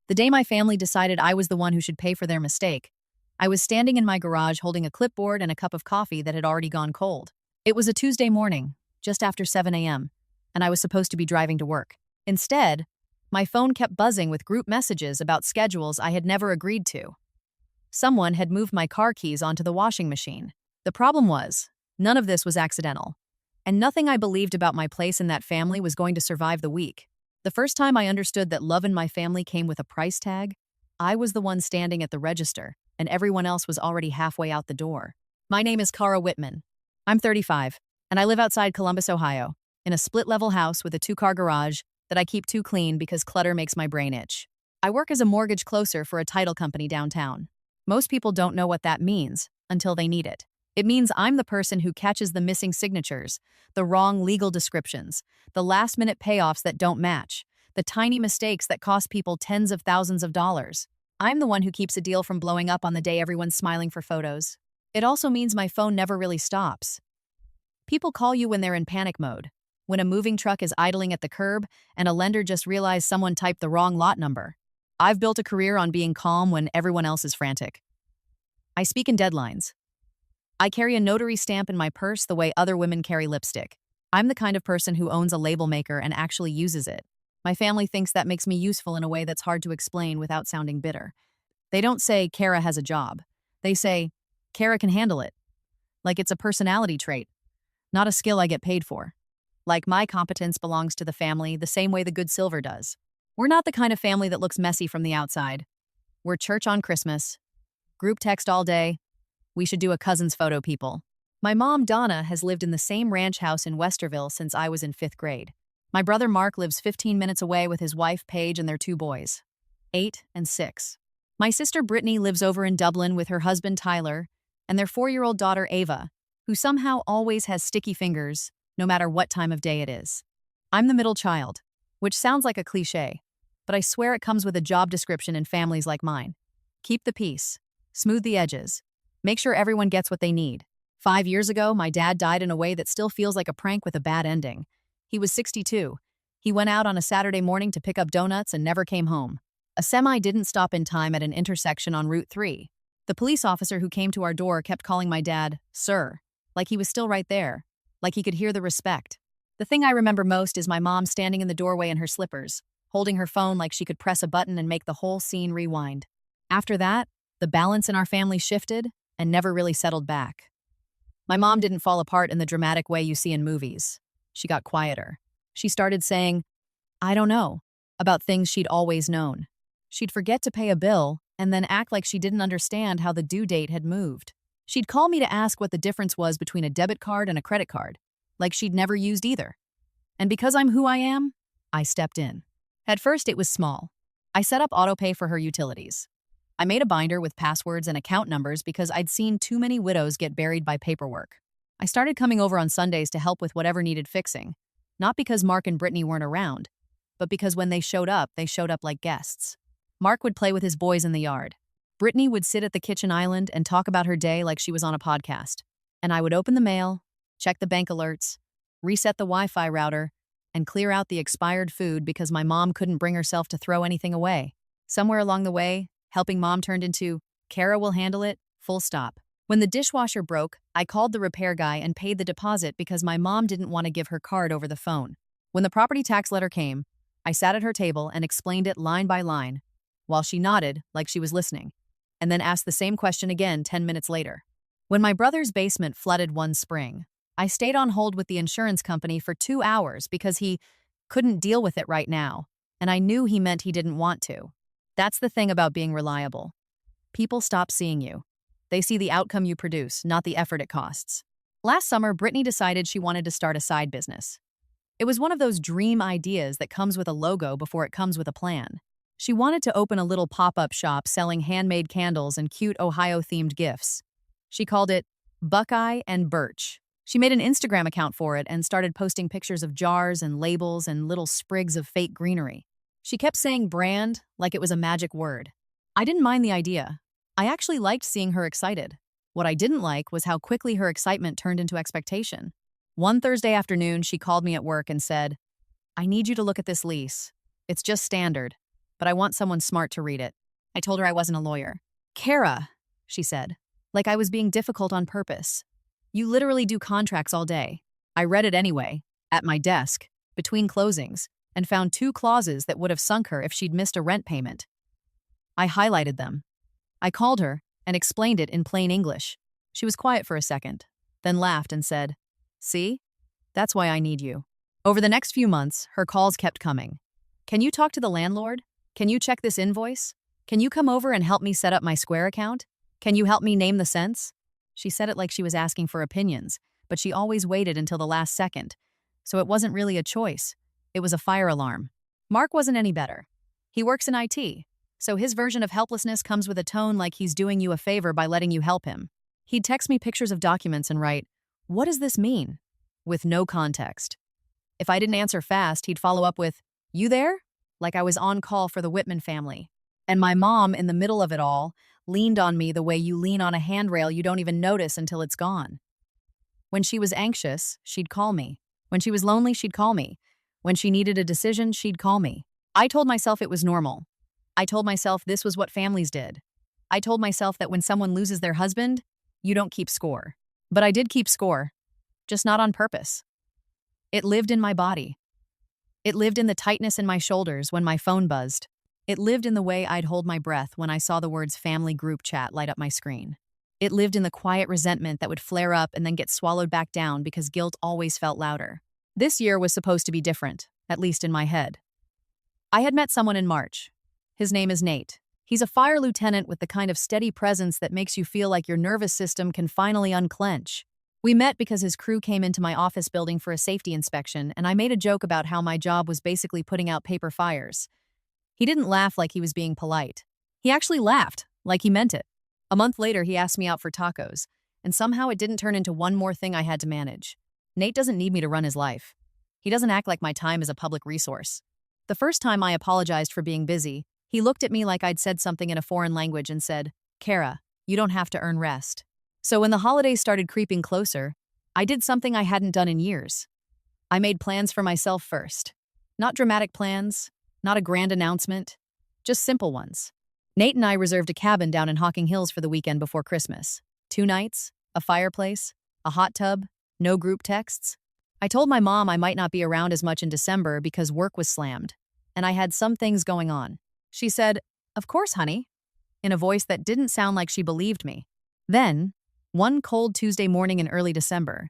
The day my family decided I was the one who should pay for their mistake, I was standing in my garage holding a clipboard and a cup of coffee that had already gone cold. It was a Tuesday morning, just after 7 a.m., and I was supposed to be driving to work. Instead, my phone kept buzzing with group messages about schedules I had never agreed to. Someone had moved my car keys onto the washing machine. The problem was, none of this was accidental, and nothing I believed about my place in that family was going to survive the week. The first time I understood that love in my family came with a price tag, I was the one standing at the register, and everyone else was already halfway out the door. My name is Cara Whitman. I'm 35, and I live outside Columbus, Ohio, in a split-level house with a two-car garage that I keep too clean because clutter makes my brain itch. I work as a mortgage closer for a title company downtown. Most people don't know what that means until they need it. It means I'm the person who catches the missing signatures, the wrong legal descriptions, the last-minute payoffs that don't match, the tiny mistakes that cost people tens of thousands of dollars. I'm the one who keeps a deal from blowing up on the day everyone's smiling for photos. It also means my phone never really stops. People call you when they're in panic mode, when a moving truck is idling at the curb and a lender just realized someone typed the wrong lot number. I've built a career on being calm when everyone else is frantic. I speak in deadlines. I carry a notary stamp in my purse the way other women carry lipstick. I'm the kind of person who owns a label maker and actually uses it. My family thinks that makes me useful in a way that's hard to explain without sounding bitter. They don't say, Cara has a job. They say, Cara can handle it. Like it's a personality trait, not a skill I get paid for. Like my competence belongs to the family the same way the good silver does. We're not the kind of family that looks messy from the outside. We're church on Christmas, group text all day. We should do a cousin's photo people. My mom, Donna, has lived in the same ranch house in Westerville since I was in 5th grade. My brother Mark lives 15 minutes away with his wife Paige and their 2 boys, 8 and 6. My sister Brittany lives over in Dublin with her husband Tyler and their 4-year-old daughter Ava, who somehow always has sticky fingers, no matter what time of day it is. I'm the middle child, which sounds like a cliche, but I swear it comes with a job description in families like mine. Keep the peace, smooth the edges, make sure everyone gets what they need. 5 years ago, my dad died in a way that still feels like a prank with a bad ending. He was 62. He went out on a Saturday morning to pick up donuts and never came home. A semi didn't stop in time at an intersection on Route 3. The police officer who came to our door kept calling my dad, "Sir," like he was still right there, like he could hear the respect. The thing I remember most is my mom standing in the doorway in her slippers, holding her phone like she could press a button and make the whole scene rewind. After that, the balance in our family shifted and never really settled back. My mom didn't fall apart in the dramatic way you see in movies. She got quieter. She started saying, "I don't know," about things she'd always known. She'd forget to pay a bill and then act like she didn't understand how the due date had moved. She'd call me to ask what the difference was between a debit card and a credit card, like she'd never used either. And because I'm who I am, I stepped in. At first, it was small. I set up autopay for her utilities. I made a binder with passwords and account numbers because I'd seen too many widows get buried by paperwork. I started coming over on Sundays to help with whatever needed fixing, not because Mark and Brittany weren't around, but because when they showed up like guests. Mark would play with his boys in the yard. Brittany would sit at the kitchen island and talk about her day like she was on a podcast. And I would open the mail, check the bank alerts, reset the Wi-Fi router, and clear out the expired food because my mom couldn't bring herself to throw anything away. Somewhere along the way, helping mom turned into, "Cara will handle it, full stop." When the dishwasher broke, I called the repair guy and paid the deposit because my mom didn't want to give her card over the phone. When the property tax letter came, I sat at her table and explained it line by line, while she nodded like she was listening, and then asked the same question again 10 minutes later. When my brother's basement flooded one spring, I stayed on hold with the insurance company for 2 hours because he couldn't deal with it right now, and I knew he meant he didn't want to. That's the thing about being reliable. People stop seeing you. They see the outcome you produce, not the effort it costs. Last summer, Brittany decided she wanted to start a side business. It was one of those dream ideas that comes with a logo before it comes with a plan. She wanted to open a little pop-up shop selling handmade candles and cute Ohio-themed gifts. She called it Buckeye and Birch. She made an Instagram account for it and started posting pictures of jars and labels and little sprigs of fake greenery. She kept saying brand like it was a magic word. I didn't mind the idea. I actually liked seeing her excited. What I didn't like was how quickly her excitement turned into expectation. One Thursday afternoon, she called me at work and said, "I need you to look at this lease. It's just standard. but I want someone smart to read it. I told her I wasn't a lawyer. Kara, she said, like I was being difficult on purpose. You literally do contracts all day. I read it anyway, at my desk, between closings, and found 2 clauses that would have sunk her if she'd missed a rent payment. I highlighted them. I called her and explained it in plain English. She was quiet for a second, then laughed and said, "See? That's why I need you." Over the next few months, her calls kept coming. "Can you talk to the landlord? Can you check this invoice? Can you come over and help me set up my Square account? Can you help me name the cents?" She said it like she was asking for opinions, but she always waited until the last second. So it wasn't really a choice. It was a fire alarm. Mark wasn't any better. He works in IT, so his version of helplessness comes with a tone like he's doing you a favor by letting you help him. He'd text me pictures of documents and write, "What does this mean?" with no context. If I didn't answer fast, he'd follow up with, "You there?" like I was on call for the Whitman family. And my mom, in the middle of it all, leaned on me the way you lean on a handrail you don't even notice until it's gone. When she was anxious, she'd call me. When she was lonely, she'd call me. When she needed a decision, she'd call me. I told myself it was normal. I told myself this was what families did. I told myself that when someone loses their husband, you don't keep score. But I did keep score, just not on purpose. It lived in my body. It lived in the tightness in my shoulders when my phone buzzed. It lived in the way I'd hold my breath when I saw the words family group chat light up my screen. It lived in the quiet resentment that would flare up and then get swallowed back down because guilt always felt louder. This year was supposed to be different, at least in my head. I had met someone in March. His name is Nate. He's a fire lieutenant with the kind of steady presence that makes you feel like your nervous system can finally unclench. We met because his crew came into my office building for a safety inspection, and I made a joke about how my job was basically putting out paper fires. He didn't laugh like he was being polite. He actually laughed, like he meant it. A month later, he asked me out for tacos, and somehow it didn't turn into one more thing I had to manage. Nate doesn't need me to run his life. He doesn't act like my time is a public resource. The first time I apologized for being busy, he looked at me like I'd said something in a foreign language and said, "Kara, you don't have to earn rest." So when the holidays started creeping closer, I did something I hadn't done in years. I made plans for myself first. Not dramatic plans, not a grand announcement, just simple ones. Nate and I reserved a cabin down in Hocking Hills for the weekend before Christmas. 2 nights, a fireplace, a hot tub, no group texts. I told my mom I might not be around as much in December because work was slammed, and I had some things going on. She said, "Of course, honey," in a voice that didn't sound like she believed me. Then, one cold Tuesday morning in early December,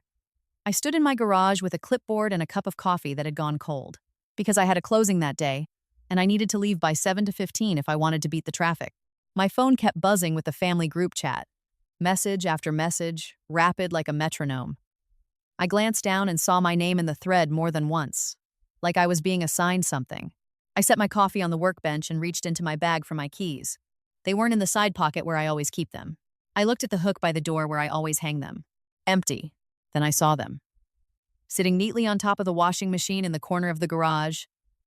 I stood in my garage with a clipboard and a cup of coffee that had gone cold, because I had a closing that day, and I needed to leave by 7 to 15 if I wanted to beat the traffic. My phone kept buzzing with the family group chat. Message after message, rapid like a metronome. I glanced down and saw my name in the thread more than once, like I was being assigned something. I set my coffee on the workbench and reached into my bag for my keys. They weren't in the side pocket where I always keep them. I looked at the hook by the door where I always hang them. Empty. Then I saw them. Sitting neatly on top of the washing machine in the corner of the garage,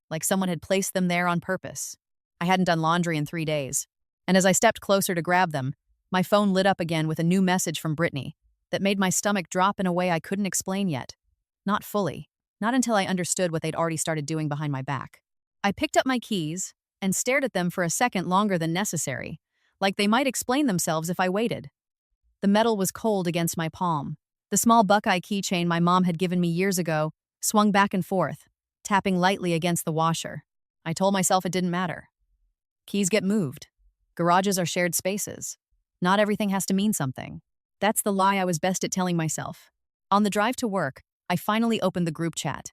like someone had placed them there on purpose. I hadn't done laundry in 3 days, and as I stepped closer to grab them, my phone lit up again with a new message from Brittany that made my stomach drop in a way I couldn't explain yet. Not fully. Not until I understood what they'd already started doing behind my back. I picked up my keys and stared at them for a second longer than necessary, like they might explain themselves if I waited. The metal was cold against my palm. The small Buckeye keychain my mom had given me years ago swung back and forth, tapping lightly against the washer. I told myself it didn't matter. Keys get moved. Garages are shared spaces. Not everything has to mean something. That's the lie I was best at telling myself. On the drive to work, I finally opened the group chat.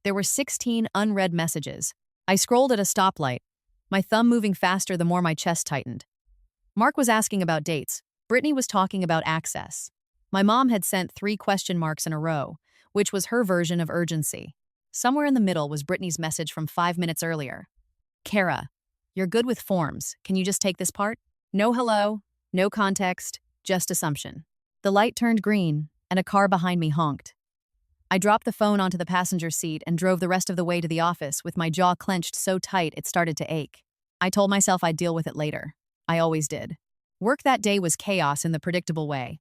There were 16 unread messages. I scrolled at a stoplight, my thumb moving faster the more my chest tightened. Mark was asking about dates. Brittany was talking about access. My mom had sent 3 question marks in a row, which was her version of urgency. Somewhere in the middle was Brittany's message from 5 minutes earlier. "Kara, you're good with forms. Can you just take this part?" No hello, no context, just assumption. The light turned green, and a car behind me honked. I dropped the phone onto the passenger seat and drove the rest of the way to the office with my jaw clenched so tight it started to ache. I told myself I'd deal with it later. I always did. Work that day was chaos in the predictable way.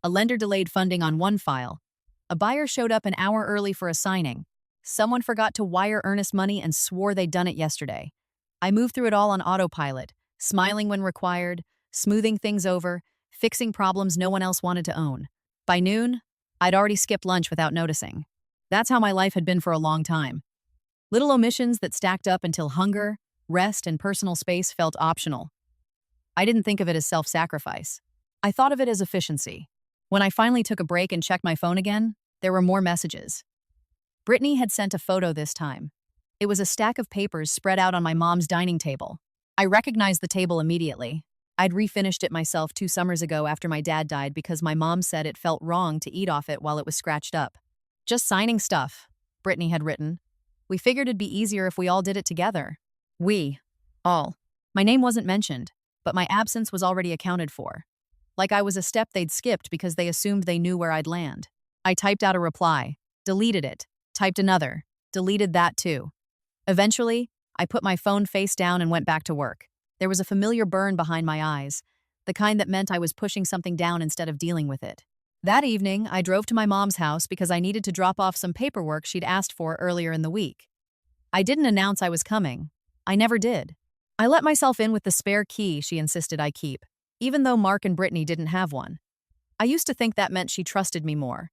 A lender delayed funding on one file. A buyer showed up an hour early for a signing. Someone forgot to wire earnest money and swore they'd done it yesterday. I moved through it all on autopilot, smiling when required, smoothing things over, fixing problems no one else wanted to own. By noon, I'd already skipped lunch without noticing. That's how my life had been for a long time. Little omissions that stacked up until hunger, rest, and personal space felt optional. I didn't think of it as self-sacrifice. I thought of it as efficiency. When I finally took a break and checked my phone again, there were more messages. Brittany had sent a photo this time. It was a stack of papers spread out on my mom's dining table. I recognized the table immediately. I'd refinished it myself 2 summers ago after my dad died because my mom said it felt wrong to eat off it while it was scratched up. Just signing stuff, Brittany had written. We figured it'd be easier if we all did it together. We. All. My name wasn't mentioned, but my absence was already accounted for. Like I was a step they'd skipped because they assumed they knew where I'd land. I typed out a reply, deleted it, typed another, deleted that too. Eventually, I put my phone face down and went back to work. There was a familiar burn behind my eyes, the kind that meant I was pushing something down instead of dealing with it. That evening, I drove to my mom's house because I needed to drop off some paperwork she'd asked for earlier in the week. I didn't announce I was coming. I never did. I let myself in with the spare key she insisted I keep, even though Mark and Brittany didn't have one. I used to think that meant she trusted me more.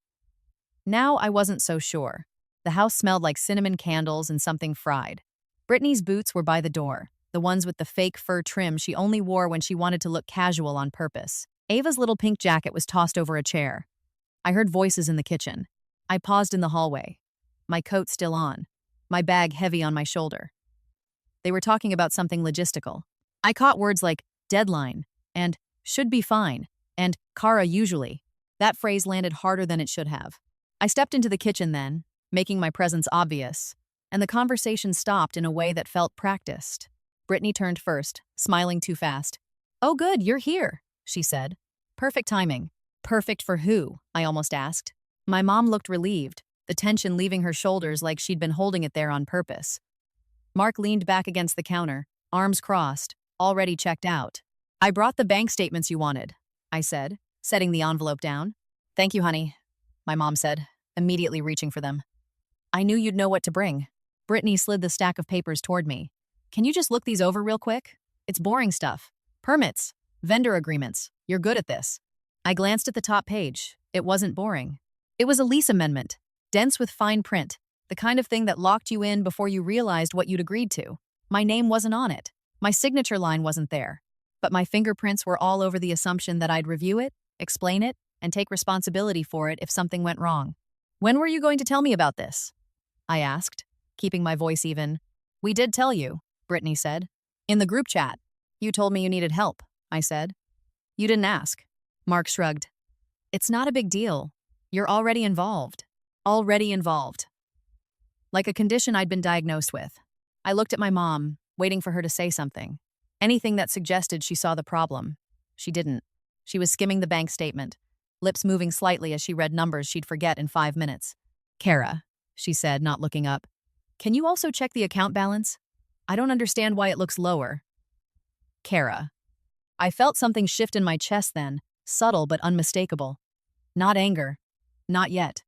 Now I wasn't so sure. The house smelled like cinnamon candles and something fried. Brittany's boots were by the door, the ones with the fake fur trim she only wore when she wanted to look casual on purpose. Ava's little pink jacket was tossed over a chair. I heard voices in the kitchen. I paused in the hallway, my coat still on, my bag heavy on my shoulder. They were talking about something logistical. I caught words like deadline and should be fine and Kara usually. That phrase landed harder than it should have. I stepped into the kitchen then, making my presence obvious, and the conversation stopped in a way that felt practiced. Brittany turned first, smiling too fast. "Oh good, you're here," she said. "Perfect timing." "Perfect for who?" I almost asked. My mom looked relieved, the tension leaving her shoulders like she'd been holding it there on purpose. Mark leaned back against the counter, arms crossed, already checked out. "I brought the bank statements you wanted," I said, setting the envelope down. "Thank you, honey," my mom said, immediately reaching for them. "I knew you'd know what to bring." Brittany slid the stack of papers toward me. "Can you just look these over real quick? It's boring stuff. Permits, vendor agreements. You're good at this." I glanced at the top page. It wasn't boring. It was a lease amendment, dense with fine print, the kind of thing that locked you in before you realized what you'd agreed to. My name wasn't on it. My signature line wasn't there. But my fingerprints were all over the assumption that I'd review it, explain it, and take responsibility for it if something went wrong. "When were you going to tell me about this?" I asked, keeping my voice even. "We did tell you," Brittany said. "In the group chat. You told me you needed help," I said. "You didn't ask." Mark shrugged. "It's not a big deal. You're already involved." Already involved. Like a condition I'd been diagnosed with. I looked at my mom, waiting for her to say something. Anything that suggested she saw the problem. She didn't. She was skimming the bank statement, lips moving slightly as she read numbers she'd forget in 5 minutes. "Kara," she said, not looking up. "Can you also check the account balance? I don't understand why it looks lower." Kara. I felt something shift in my chest then, subtle but unmistakable. Not anger. Not yet.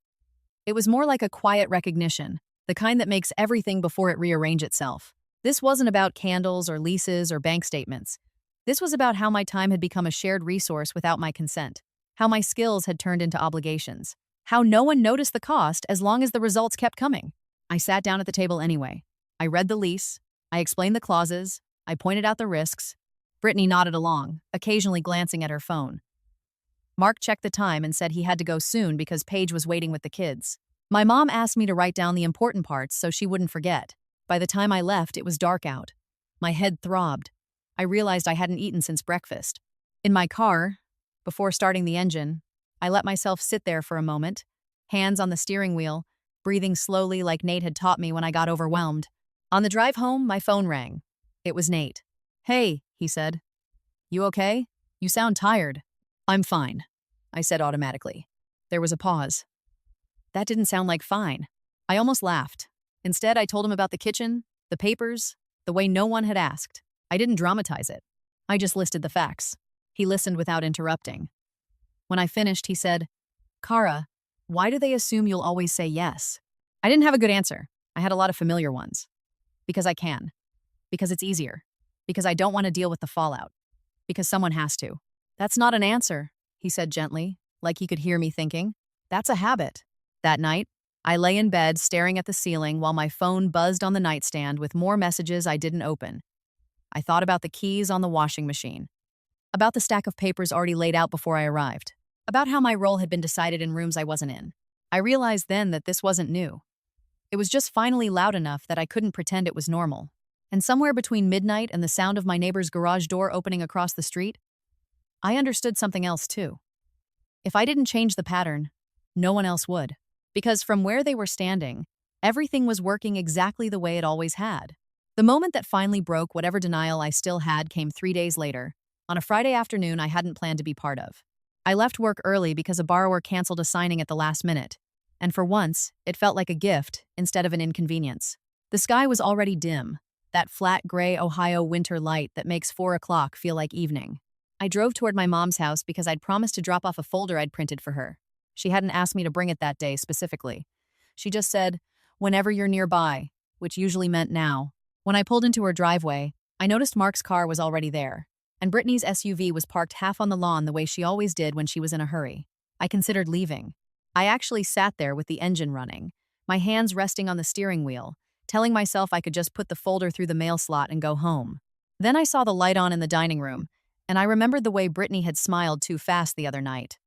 It was more like a quiet recognition, the kind that makes everything before it rearrange itself. This wasn't about candles or leases or bank statements. This was about how my time had become a shared resource without my consent, how my skills had turned into obligations, how no one noticed the cost as long as the results kept coming. I sat down at the table anyway. I read the lease. I explained the clauses. I pointed out the risks. Brittany nodded along, occasionally glancing at her phone. Mark checked the time and said he had to go soon because Paige was waiting with the kids. My mom asked me to write down the important parts so she wouldn't forget. By the time I left, it was dark out. My head throbbed. I realized I hadn't eaten since breakfast. In my car, before starting the engine, I let myself sit there for a moment, hands on the steering wheel, breathing slowly like Nate had taught me when I got overwhelmed. On the drive home, my phone rang. It was Nate. "Hey," he said. "You okay? You sound tired." "I'm fine," I said automatically. There was a pause. That didn't sound like fine. I almost laughed. Instead, I told him about the kitchen, the papers, the way no one had asked. I didn't dramatize it. I just listed the facts. He listened without interrupting. When I finished, he said, "Kara, why do they assume you'll always say yes?" I didn't have a good answer. I had a lot of familiar ones. Because I can. Because it's easier. Because I don't want to deal with the fallout. Because someone has to. That's not an answer, he said gently, like he could hear me thinking. That's a habit. That night, I lay in bed staring at the ceiling while my phone buzzed on the nightstand with more messages I didn't open. I thought about the keys on the washing machine, about the stack of papers already laid out before I arrived, about how my role had been decided in rooms I wasn't in. I realized then that this wasn't new. It was just finally loud enough that I couldn't pretend it was normal. And somewhere between midnight and the sound of my neighbor's garage door opening across the street, I understood something else too. If I didn't change the pattern, no one else would. Because from where they were standing, everything was working exactly the way it always had. The moment that finally broke whatever denial I still had came 3 days later, on a Friday afternoon I hadn't planned to be part of. I left work early because a borrower canceled a signing at the last minute, and for once, it felt like a gift instead of an inconvenience. The sky was already dim, that flat gray Ohio winter light that makes 4 o'clock feel like evening. I drove toward my mom's house because I'd promised to drop off a folder I'd printed for her. She hadn't asked me to bring it that day specifically. She just said, "Whenever you're nearby," which usually meant now. When I pulled into her driveway, I noticed Mark's car was already there, and Brittany's SUV was parked half on the lawn the way she always did when she was in a hurry. I considered leaving. I actually sat there with the engine running, my hands resting on the steering wheel, telling myself I could just put the folder through the mail slot and go home. Then I saw the light on in the dining room, and I remembered the way Brittany had smiled too fast the other night.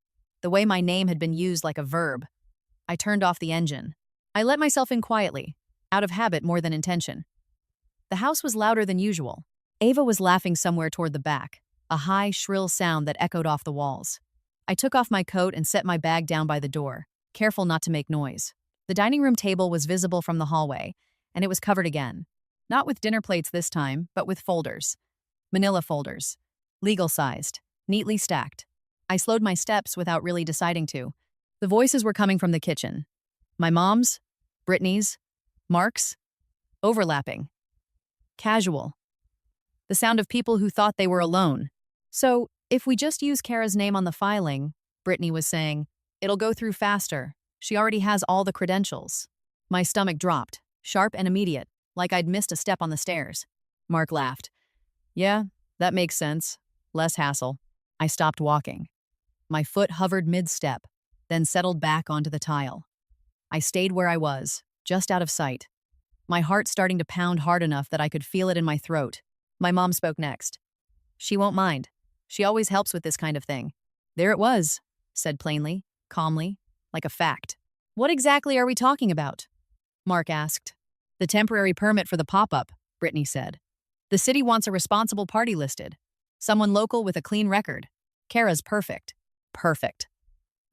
The way my name had been used like a verb. I turned off the engine. I let myself in quietly, out of habit more than intention. The house was louder than usual. Ava was laughing somewhere toward the back, a high, shrill sound that echoed off the walls. I took off my coat and set my bag down by the door, careful not to make noise. The dining room table was visible from the hallway, and it was covered again. Not with dinner plates this time, but with folders. Manila folders. Legal-sized, neatly stacked. I slowed my steps without really deciding to. The voices were coming from the kitchen. My mom's, Brittany's, Mark's, overlapping. Casual. The sound of people who thought they were alone. "So, if we just use Kara's name on the filing," Brittany was saying, "it'll go through faster. She already has all the credentials." My stomach dropped, sharp and immediate, like I'd missed a step on the stairs. Mark laughed. "Yeah, that makes sense. Less hassle." I stopped walking. My foot hovered mid-step, then settled back onto the tile. I stayed where I was, just out of sight. My heart starting to pound hard enough that I could feel it in my throat. My mom spoke next. "She won't mind. She always helps with this kind of thing." "There it was," said plainly, calmly, like a fact. "What exactly are we talking about?" Mark asked. "The temporary permit for the pop-up," Brittany said. "The city wants a responsible party listed. Someone local with a clean record. Kara's perfect. Perfect."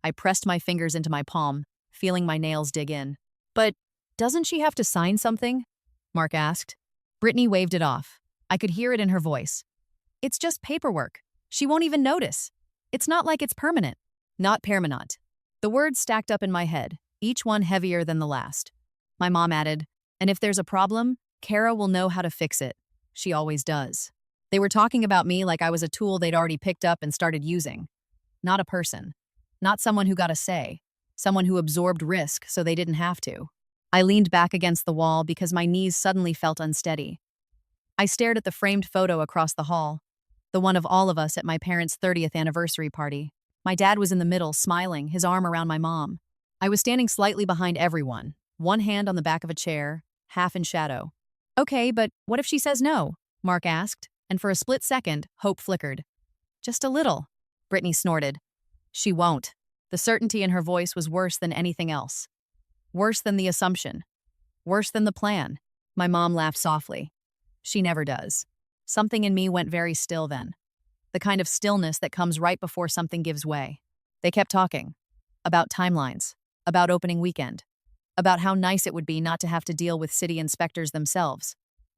I pressed my fingers into my palm, feeling my nails dig in. "But doesn't she have to sign something?" Mark asked. Brittany waved it off. I could hear it in her voice. "It's just paperwork. She won't even notice. It's not like it's permanent." Not permanent. The words stacked up in my head, each one heavier than the last. My mom added, "And if there's a problem, Kara will know how to fix it. She always does." They were talking about me like I was a tool they'd already picked up and started using. Not a person. Not someone who got a say. Someone who absorbed risk so they didn't have to. I leaned back against the wall because my knees suddenly felt unsteady. I stared at the framed photo across the hall, the one of all of us at my parents' 30th anniversary party. My dad was in the middle, smiling, his arm around my mom. I was standing slightly behind everyone, one hand on the back of a chair, half in shadow. "Okay, but what if she says no?" Mark asked, and for a split second, hope flickered. "Just a little," Brittany snorted. "She won't." The certainty in her voice was worse than anything else. Worse than the assumption. Worse than the plan. My mom laughed softly. She never does. Something in me went very still then. The kind of stillness that comes right before something gives way. They kept talking. About timelines. About opening weekend. About how nice it would be not to have to deal with city inspectors themselves.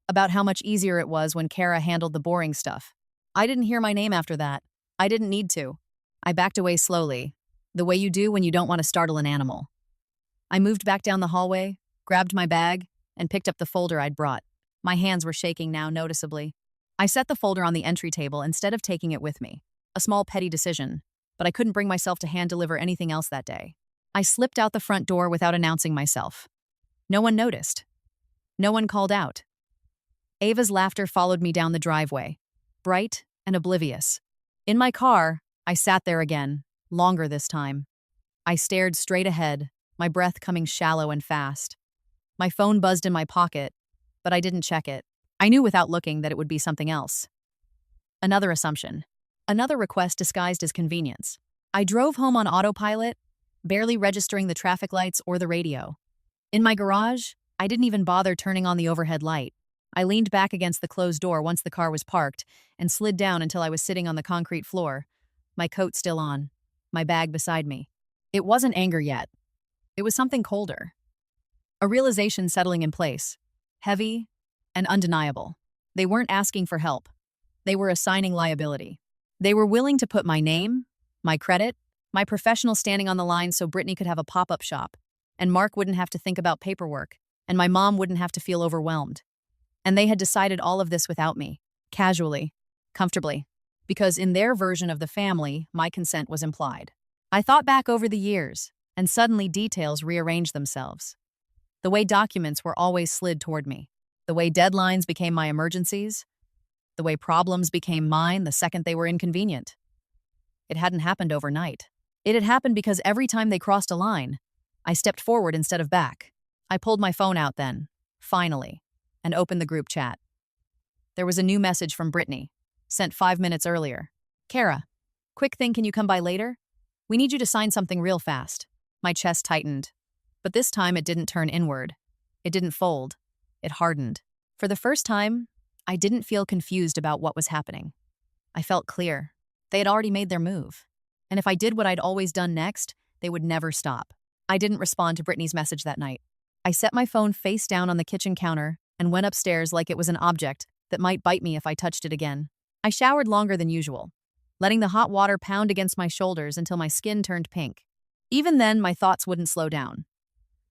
About how much easier it was when Kara handled the boring stuff. I didn't hear my name after that. I didn't need to. I backed away slowly, the way you do when you don't want to startle an animal. I moved back down the hallway, grabbed my bag, and picked up the folder I'd brought. My hands were shaking now noticeably. I set the folder on the entry table instead of taking it with me. A small petty decision, but I couldn't bring myself to hand-deliver anything else that day. I slipped out the front door without announcing myself. No one noticed. No one called out. Ava's laughter followed me down the driveway, bright and oblivious. In my car, I sat there again, longer this time. I stared straight ahead, my breath coming shallow and fast. My phone buzzed in my pocket, but I didn't check it. I knew without looking that it would be something else. Another assumption. Another request disguised as convenience. I drove home on autopilot, barely registering the traffic lights or the radio. In my garage, I didn't even bother turning on the overhead light. I leaned back against the closed door once the car was parked and slid down until I was sitting on the concrete floor, my coat still on, my bag beside me. It wasn't anger yet. It was something colder. A realization settling in place, heavy and undeniable. They weren't asking for help. They were assigning liability. They were willing to put my name, my credit, my professional standing on the line so Brittany could have a pop-up shop, and Mark wouldn't have to think about paperwork, and my mom wouldn't have to feel overwhelmed. And they had decided all of this without me, casually, comfortably, because in their version of the family, my consent was implied. I thought back over the years, and suddenly details rearranged themselves. The way documents were always slid toward me, the way deadlines became my emergencies, the way problems became mine the second they were inconvenient. It hadn't happened overnight. It had happened because every time they crossed a line, I stepped forward instead of back. I pulled my phone out then, finally, and opened the group chat. There was a new message from Brittany, sent 5 minutes earlier. Kara, quick thing, can you come by later? We need you to sign something real fast. My chest tightened. But this time it didn't turn inward. It didn't fold. It hardened. For the first time, I didn't feel confused about what was happening. I felt clear. They had already made their move. And if I did what I'd always done next, they would never stop. I didn't respond to Brittany's message that night. I set my phone face down on the kitchen counter and went upstairs like it was an object that might bite me if I touched it again. I showered longer than usual, letting the hot water pound against my shoulders until my skin turned pink. Even then, my thoughts wouldn't slow down.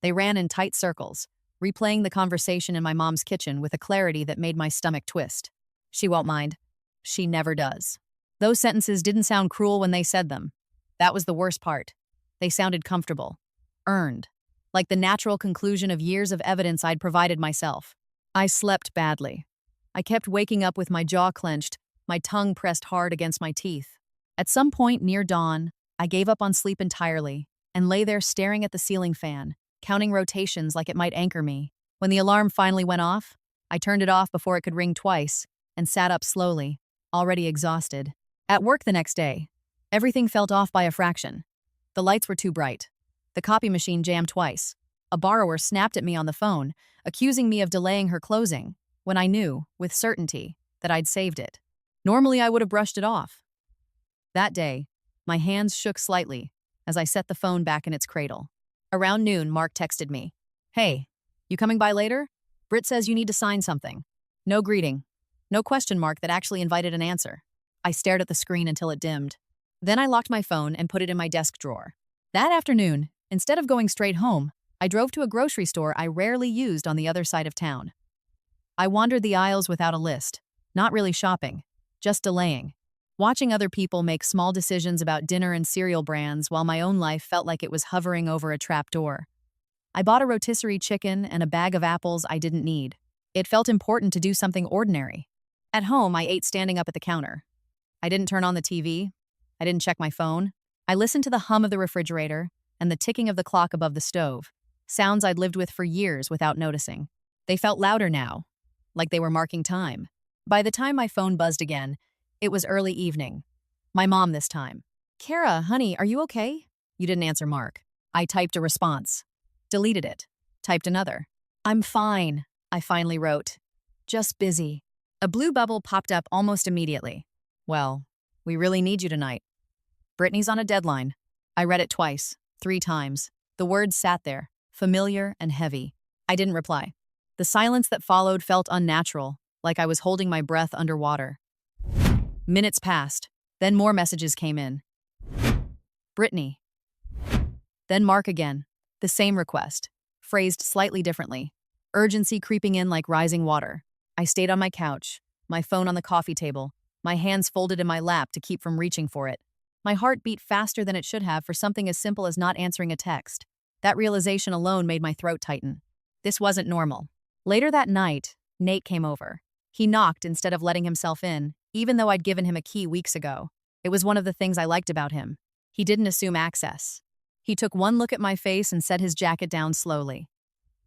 They ran in tight circles, replaying the conversation in my mom's kitchen with a clarity that made my stomach twist. She won't mind. She never does. Those sentences didn't sound cruel when they said them. That was the worst part. They sounded comfortable, earned, like the natural conclusion of years of evidence I'd provided myself. I slept badly. I kept waking up with my jaw clenched, my tongue pressed hard against my teeth. At some point near dawn, I gave up on sleep entirely and lay there staring at the ceiling fan, counting rotations like it might anchor me. When the alarm finally went off, I turned it off before it could ring twice and sat up slowly, already exhausted. At work the next day, everything felt off by a fraction. The lights were too bright. The copy machine jammed twice. A borrower snapped at me on the phone, accusing me of delaying her closing, when I knew, with certainty, that I'd saved it. Normally, I would have brushed it off. That day, my hands shook slightly as I set the phone back in its cradle. Around noon, Mark texted me. Hey, you coming by later? Britt says you need to sign something. No greeting. No question mark that actually invited an answer. I stared at the screen until it dimmed. Then I locked my phone and put it in my desk drawer. That afternoon, instead of going straight home, I drove to a grocery store I rarely used on the other side of town. I wandered the aisles without a list, not really shopping, just delaying, watching other people make small decisions about dinner and cereal brands while my own life felt like it was hovering over a trapdoor. I bought a rotisserie chicken and a bag of apples I didn't need. It felt important to do something ordinary. At home, I ate standing up at the counter. I didn't turn on the TV. I didn't check my phone. I listened to the hum of the refrigerator and the ticking of the clock above the stove, sounds I'd lived with for years without noticing. They felt louder now, like they were marking time. By the time my phone buzzed again, it was early evening. My mom this time. Kara, honey, are you okay? You didn't answer Mark. I typed a response. Deleted it. Typed another. I'm fine, I finally wrote. Just busy. A blue bubble popped up almost immediately. Well, we really need you tonight. Brittany's on a deadline. I read it twice, 3 times. The words sat there, familiar and heavy. I didn't reply. The silence that followed felt unnatural, like I was holding my breath underwater. Minutes passed. Then more messages came in. Brittany. Then Mark again. The same request, phrased slightly differently. Urgency creeping in like rising water. I stayed on my couch, my phone on the coffee table, my hands folded in my lap to keep from reaching for it. My heart beat faster than it should have for something as simple as not answering a text. That realization alone made my throat tighten. This wasn't normal. Later that night, Nate came over. He knocked instead of letting himself in, even though I'd given him a key weeks ago. It was one of the things I liked about him. He didn't assume access. He took one look at my face and set his jacket down slowly.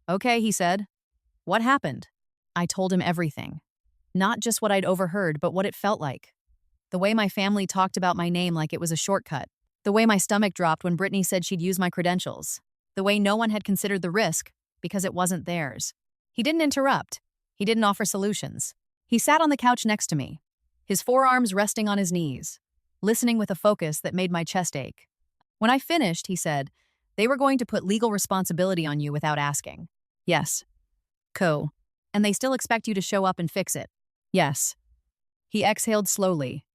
"Okay," he said. "What happened?" I told him everything. Not just what I'd overheard, but what it felt like. The way my family talked about my name like it was a shortcut. The way my stomach dropped when Brittany said she'd use my credentials. The way no one had considered the risk because it wasn't theirs. He didn't interrupt. He didn't offer solutions. He sat on the couch next to me, his forearms resting on his knees, listening with a focus that made my chest ache. When I finished, he said, "They were going to put legal responsibility on you without asking." "Yes." "Cool. And they still expect you to show up and fix it." "Yes." He exhaled slowly.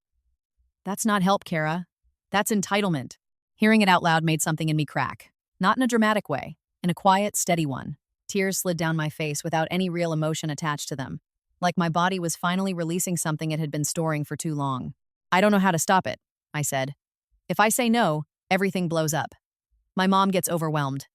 "That's not help, Kara. That's entitlement." Hearing it out loud made something in me crack. Not in a dramatic way, in a quiet, steady one. Tears slid down my face without any real emotion attached to them. Like my body was finally releasing something it had been storing for too long. "I don't know how to stop it," I said. "If I say no, everything blows up. My mom gets overwhelmed.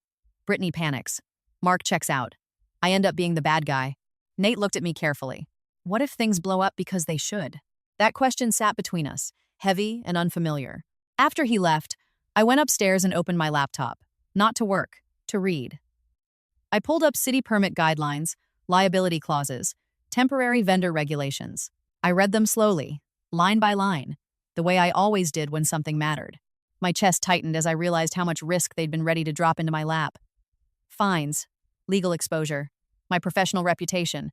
Brittany panics. Mark checks out. I end up being the bad guy." Nate looked at me carefully. What if things blow up because they should? That question sat between us, heavy and unfamiliar. After he left, I went upstairs and opened my laptop. Not to work, to read. I pulled up city permit guidelines, liability clauses, temporary vendor regulations. I read them slowly, line by line, the way I always did when something mattered. My chest tightened as I realized how much risk they'd been ready to drop into my lap. Fines, legal exposure, my professional reputation.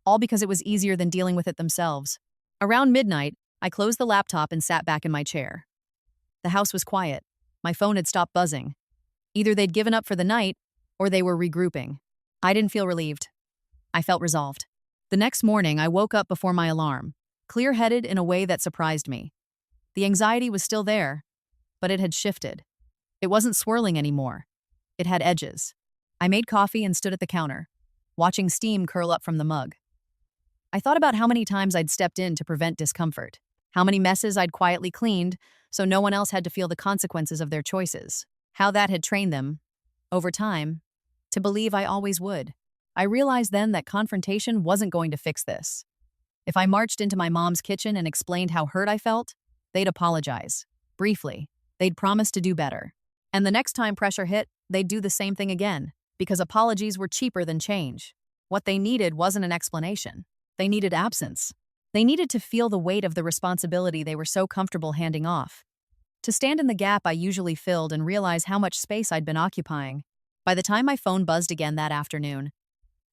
All because it was easier than dealing with it themselves. Around midnight, I closed the laptop and sat back in my chair. The house was quiet. My phone had stopped buzzing. Either they'd given up for the night, or they were regrouping. I didn't feel relieved. I felt resolved. The next morning, I woke up before my alarm, clear-headed in a way that surprised me. The anxiety was still there, but it had shifted. It wasn't swirling anymore. It had edges. I made coffee and stood at the counter, watching steam curl up from the mug. I thought about how many times I'd stepped in to prevent discomfort, how many messes I'd quietly cleaned so no one else had to feel the consequences of their choices, how that had trained them, over time, to believe I always would. I realized then that confrontation wasn't going to fix this. If I marched into my mom's kitchen and explained how hurt I felt, they'd apologize. Briefly, they'd promise to do better. And the next time pressure hit, they'd do the same thing again, because apologies were cheaper than change. What they needed wasn't an explanation. They needed absence. They needed to feel the weight of the responsibility they were so comfortable handing off. To stand in the gap I usually filled and realize how much space I'd been occupying. By the time my phone buzzed again that afternoon,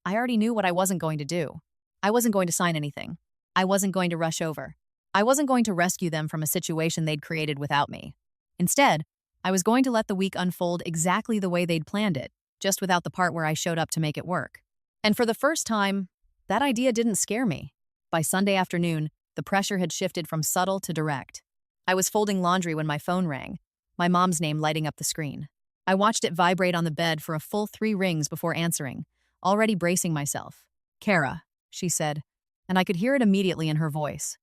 I already knew what I wasn't going to do. I wasn't going to sign anything. I wasn't going to rush over. I wasn't going to rescue them from a situation they'd created without me. Instead, I was going to let the week unfold exactly the way they'd planned it, just without the part where I showed up to make it work. And for the first time, that idea didn't scare me. By Sunday afternoon, the pressure had shifted from subtle to direct. I was folding laundry when my phone rang, my mom's name lighting up the screen. I watched it vibrate on the bed for a full 3 rings before answering, already bracing myself. "Kara," she said, and I could hear it immediately in her voice.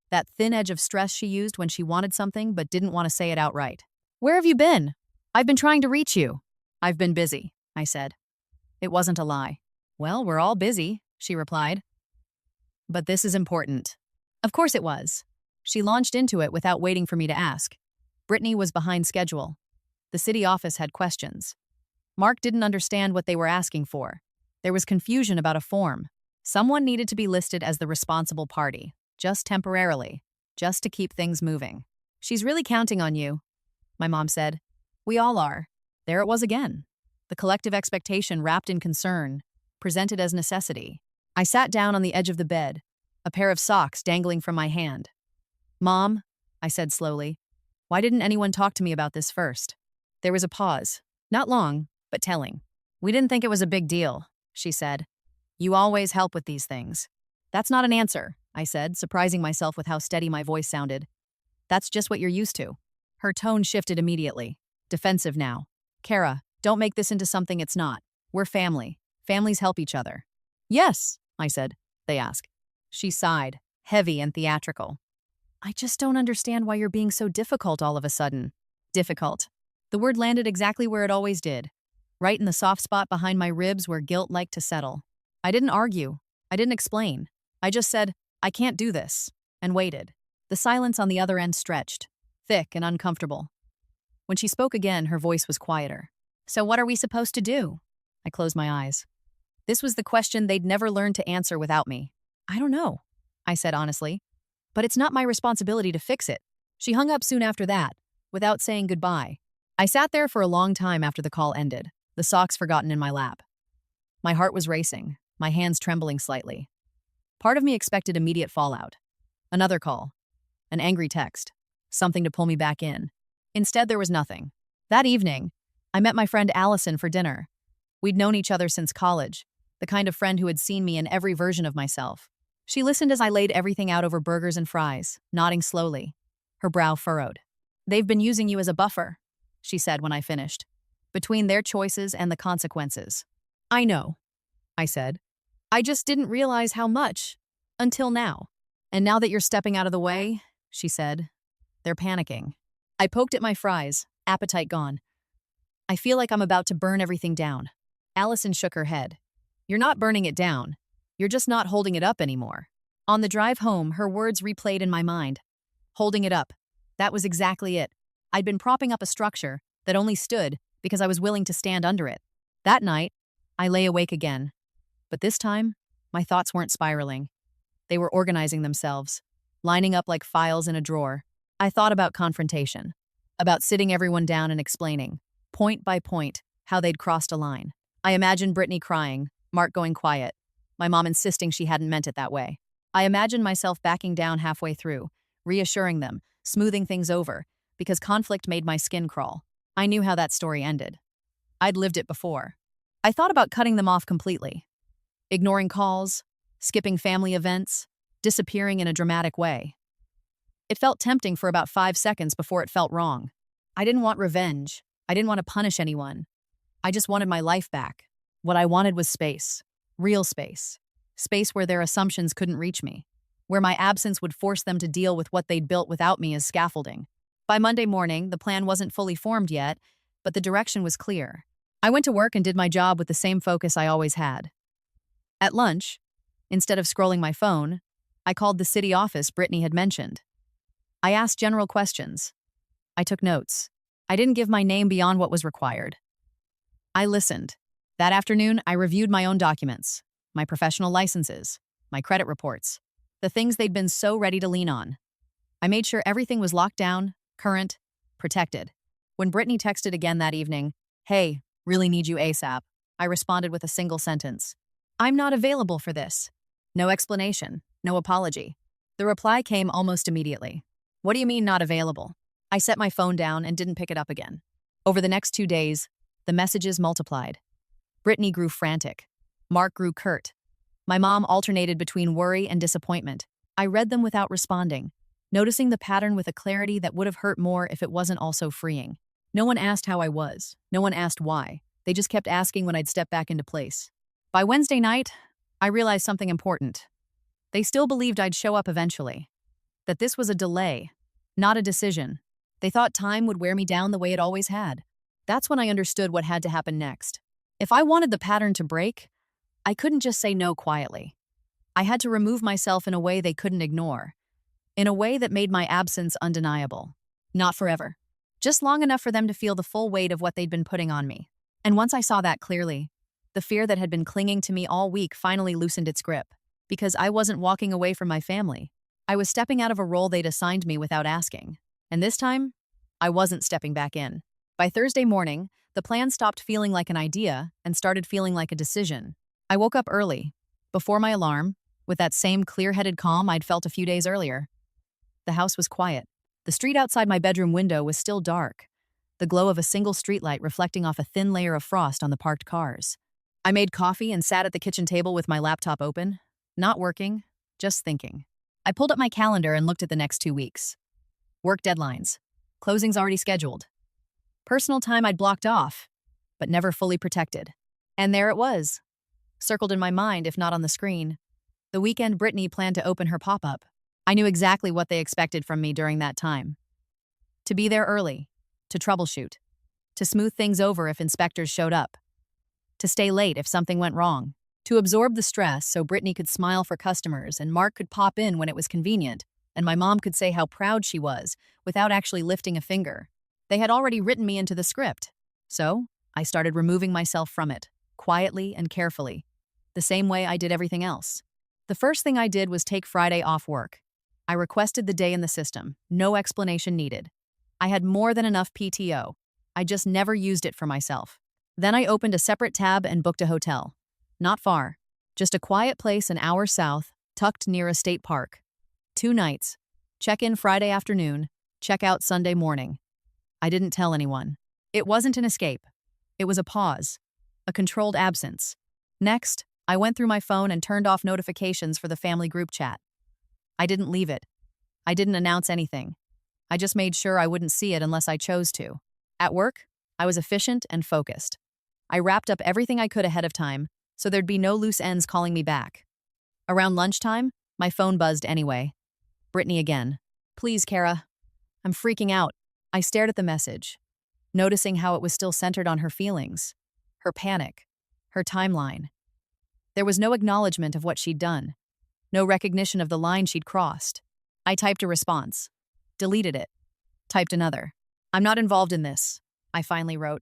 That thin edge of stress she used when she wanted something but didn't want to say it outright. "Where have you been? I've been trying to reach you." "I've been busy," I said. It wasn't a lie. "Well, we're all busy," she replied. "But this is important." Of course it was. She launched into it without waiting for me to ask. Brittany was behind schedule. The city office had questions. Mark didn't understand what they were asking for. There was confusion about a form. Someone needed to be listed as the responsible party, just temporarily, just to keep things moving. "She's really counting on you," my mom said. "We all are." There it was again. The collective expectation wrapped in concern, presented as necessity. I sat down on the edge of the bed, a pair of socks dangling from my hand. "Mom," I said slowly, "why didn't anyone talk to me about this first?" There was a pause. Not long, but telling. "We didn't think it was a big deal," she said. "You always help with these things." "That's not an answer," I said, surprising myself with how steady my voice sounded. "That's just what you're used to." Her tone shifted immediately. Defensive now. "Kara, don't make this into something it's not. We're family. Families help each other." "Yes," I said. "They ask." She sighed, heavy and theatrical. "I just don't understand why you're being so difficult all of a sudden." Difficult. The word landed exactly where it always did, right in the soft spot behind my ribs where guilt liked to settle. I didn't argue. I didn't explain. I just said, I can't do this, and waited. The silence on the other end stretched, thick and uncomfortable. When she spoke again, her voice was quieter. So what are we supposed to do? I closed my eyes. This was the question they'd never learned to answer without me. I don't know, I said honestly. But it's not my responsibility to fix it. She hung up soon after that, without saying goodbye. I sat there for a long time after the call ended, the socks forgotten in my lap. My heart was racing, my hands trembling slightly. Part of me expected immediate fallout. Another call. An angry text. Something to pull me back in. Instead, there was nothing. That evening, I met my friend Allison for dinner. We'd known each other since college, the kind of friend who had seen me in every version of myself. She listened as I laid everything out over burgers and fries, nodding slowly. Her brow furrowed. They've been using you as a buffer, she said when I finished, between their choices and the consequences. I know, I said. I just didn't realize how much, until now. And now that you're stepping out of the way, she said, they're panicking. I poked at my fries, appetite gone. I feel like I'm about to burn everything down. Allison shook her head. You're not burning it down. You're just not holding it up anymore. On the drive home, her words replayed in my mind. Holding it up. That was exactly it. I'd been propping up a structure that only stood because I was willing to stand under it. That night, I lay awake again. But this time, my thoughts weren't spiraling. They were organizing themselves, lining up like files in a drawer. I thought about confrontation, about sitting everyone down and explaining, point by point, how they'd crossed a line. I imagined Brittany crying, Mark going quiet, my mom insisting she hadn't meant it that way. I imagined myself backing down halfway through, reassuring them, smoothing things over, because conflict made my skin crawl. I knew how that story ended. I'd lived it before. I thought about cutting them off completely. Ignoring calls, skipping family events, disappearing in a dramatic way. It felt tempting for about 5 seconds before it felt wrong. I didn't want revenge. I didn't want to punish anyone. I just wanted my life back. What I wanted was space. Real space. Space where their assumptions couldn't reach me. Where my absence would force them to deal with what they'd built without me as scaffolding. By Monday morning, the plan wasn't fully formed yet, but the direction was clear. I went to work and did my job with the same focus I always had. At lunch, instead of scrolling my phone, I called the city office Brittany had mentioned. I asked general questions. I took notes. I didn't give my name beyond what was required. I listened. That afternoon, I reviewed my own documents, my professional licenses, my credit reports, the things they'd been so ready to lean on. I made sure everything was locked down, current, protected. When Brittany texted again that evening, "Hey, really need you ASAP," I responded with a single sentence. "I'm not available for this." No explanation, no apology. The reply came almost immediately. "What do you mean not available?" I set my phone down and didn't pick it up again. Over the next 2 days, the messages multiplied. Brittany grew frantic. Mark grew curt. My mom alternated between worry and disappointment. I read them without responding, noticing the pattern with a clarity that would have hurt more if it wasn't also freeing. No one asked how I was. No one asked why. They just kept asking when I'd step back into place. By Wednesday night, I realized something important. They still believed I'd show up eventually. That this was a delay, not a decision. They thought time would wear me down the way it always had. That's when I understood what had to happen next. If I wanted the pattern to break, I couldn't just say no quietly. I had to remove myself in a way they couldn't ignore, in a way that made my absence undeniable. Not forever, just long enough for them to feel the full weight of what they'd been putting on me. And once I saw that clearly, the fear that had been clinging to me all week finally loosened its grip, because I wasn't walking away from my family. I was stepping out of a role they'd assigned me without asking. And this time, I wasn't stepping back in. By Thursday morning, the plan stopped feeling like an idea and started feeling like a decision. I woke up early, before my alarm, with that same clear-headed calm I'd felt a few days earlier. The house was quiet. The street outside my bedroom window was still dark, the glow of a single streetlight reflecting off a thin layer of frost on the parked cars. I made coffee and sat at the kitchen table with my laptop open, not working, just thinking. I pulled up my calendar and looked at the next 2 weeks. Work deadlines. Closings already scheduled. Personal time I'd blocked off, but never fully protected. And there it was, circled in my mind if not on the screen. The weekend Brittany planned to open her pop-up. I knew exactly what they expected from me during that time. To be there early, to troubleshoot, to smooth things over if inspectors showed up, to stay late if something went wrong. To absorb the stress so Brittany could smile for customers and Mark could pop in when it was convenient, and my mom could say how proud she was without actually lifting a finger. They had already written me into the script. So, I started removing myself from it, quietly and carefully, the same way I did everything else. The first thing I did was take Friday off work. I requested the day in the system, no explanation needed. I had more than enough PTO. I just never used it for myself. Then I opened a separate tab and booked a hotel. Not far, just a quiet place an hour south, tucked near a state park. 2 nights. Check-in Friday afternoon, check-out Sunday morning. I didn't tell anyone. It wasn't an escape. It was a pause, a controlled absence. Next, I went through my phone and turned off notifications for the family group chat. I didn't leave it. I didn't announce anything. I just made sure I wouldn't see it unless I chose to. At work, I was efficient and focused. I wrapped up everything I could ahead of time, so there'd be no loose ends calling me back. Around lunchtime, my phone buzzed anyway. Brittany again. Please, Kara. I'm freaking out. I stared at the message, noticing how it was still centered on her feelings, her panic, her timeline. There was no acknowledgement of what she'd done, no recognition of the line she'd crossed. I typed a response, deleted it, typed another. I'm not involved in this, I finally wrote.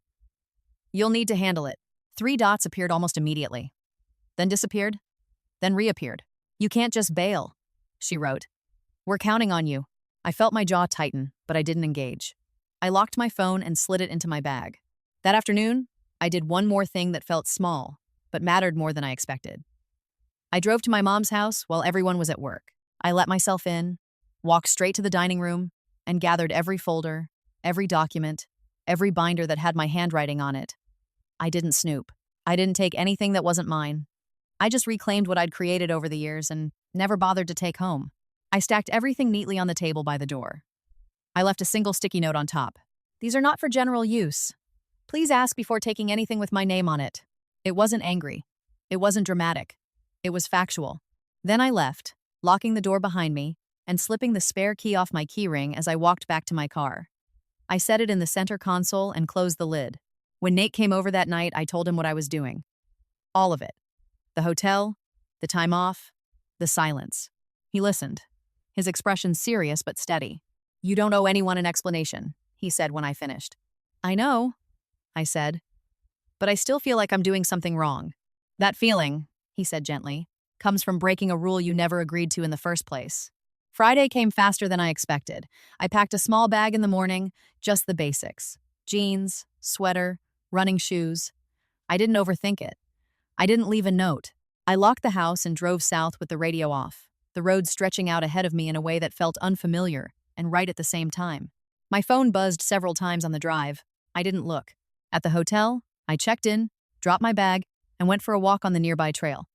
You'll need to handle it. 3 dots appeared almost immediately, then disappeared, then reappeared. You can't just bail, she wrote. We're counting on you. I felt my jaw tighten, but I didn't engage. I locked my phone and slid it into my bag. That afternoon, I did one more thing that felt small, but mattered more than I expected. I drove to my mom's house while everyone was at work. I let myself in, walked straight to the dining room, and gathered every folder, every document, every binder that had my handwriting on it. I didn't snoop. I didn't take anything that wasn't mine. I just reclaimed what I'd created over the years and never bothered to take home. I stacked everything neatly on the table by the door. I left a single sticky note on top. These are not for general use. Please ask before taking anything with my name on it. It wasn't angry. It wasn't dramatic. It was factual. Then I left, locking the door behind me and slipping the spare key off my keyring as I walked back to my car. I set it in the center console and closed the lid. When Nate came over that night, I told him what I was doing. All of it. The hotel, the time off, the silence. He listened, his expression serious but steady. You don't owe anyone an explanation, he said when I finished. I know, I said, but I still feel like I'm doing something wrong. That feeling, he said gently, comes from breaking a rule you never agreed to in the first place. Friday came faster than I expected. I packed a small bag in the morning, just the basics. Jeans, sweater, running shoes. I didn't overthink it. I didn't leave a note. I locked the house and drove south with the radio off, the road stretching out ahead of me in a way that felt unfamiliar and right at the same time. My phone buzzed several times on the drive. I didn't look. At the hotel, I checked in, dropped my bag, and went for a walk on the nearby trail.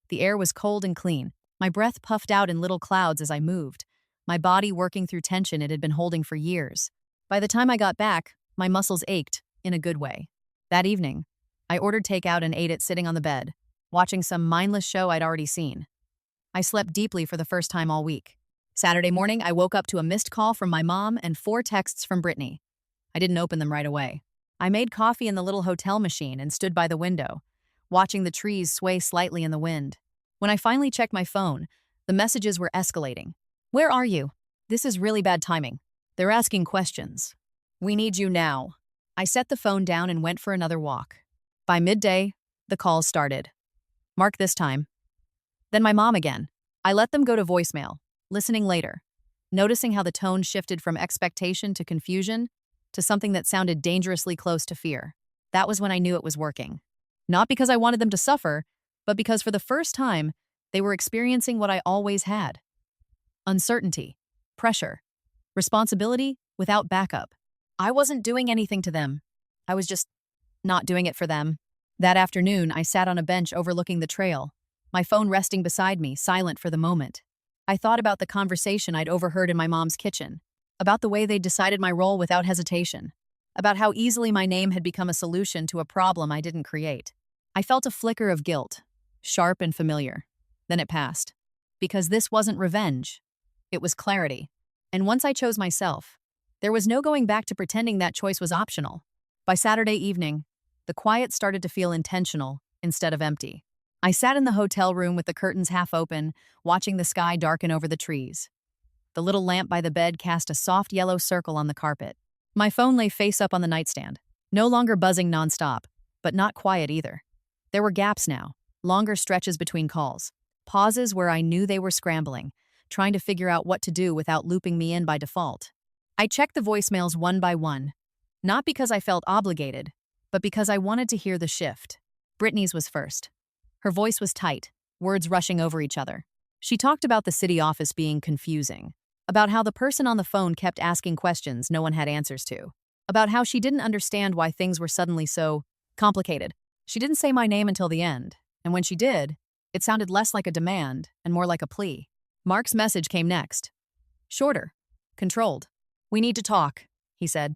The air was cold and clean. My breath puffed out in little clouds as I moved, my body working through tension it had been holding for years. By the time I got back, my muscles ached, in a good way. That evening, I ordered takeout and ate it sitting on the bed, watching some mindless show I'd already seen. I slept deeply for the first time all week. Saturday morning, I woke up to a missed call from my mom and 4 texts from Brittany. I didn't open them right away. I made coffee in the little hotel machine and stood by the window, watching the trees sway slightly in the wind. When I finally checked my phone, the messages were escalating. Where are you? This is really bad timing. They're asking questions. We need you now. I set the phone down and went for another walk. By midday, the calls started. Mark this time. Then my mom again. I let them go to voicemail, listening later, noticing how the tone shifted from expectation to confusion to something that sounded dangerously close to fear. That was when I knew it was working. Not because I wanted them to suffer, but because for the first time, they were experiencing what I always had. Uncertainty, pressure, responsibility without backup. I wasn't doing anything to them. I was just not doing it for them. That afternoon, I sat on a bench overlooking the trail, my phone resting beside me, silent for the moment. I thought about the conversation I'd overheard in my mom's kitchen, about the way they'd decided my role without hesitation, about how easily my name had become a solution to a problem I didn't create. I felt a flicker of guilt, sharp and familiar. Then it passed. Because this wasn't revenge. It was clarity. And once I chose myself, there was no going back to pretending that choice was optional. By Saturday evening, the quiet started to feel intentional instead of empty. I sat in the hotel room with the curtains half open, watching the sky darken over the trees. The little lamp by the bed cast a soft yellow circle on the carpet. My phone lay face up on the nightstand, no longer buzzing nonstop, but not quiet either. There were gaps now, longer stretches between calls, pauses where I knew they were scrambling, trying to figure out what to do without looping me in by default. I checked the voicemails one by one, not because I felt obligated, but because I wanted to hear the shift. Brittany's was first. Her voice was tight, words rushing over each other. She talked about the city office being confusing, about how the person on the phone kept asking questions no one had answers to, about how she didn't understand why things were suddenly so complicated. She didn't say my name until the end, and when she did, it sounded less like a demand and more like a plea. Mark's message came next. Shorter, controlled. "We need to talk," he said.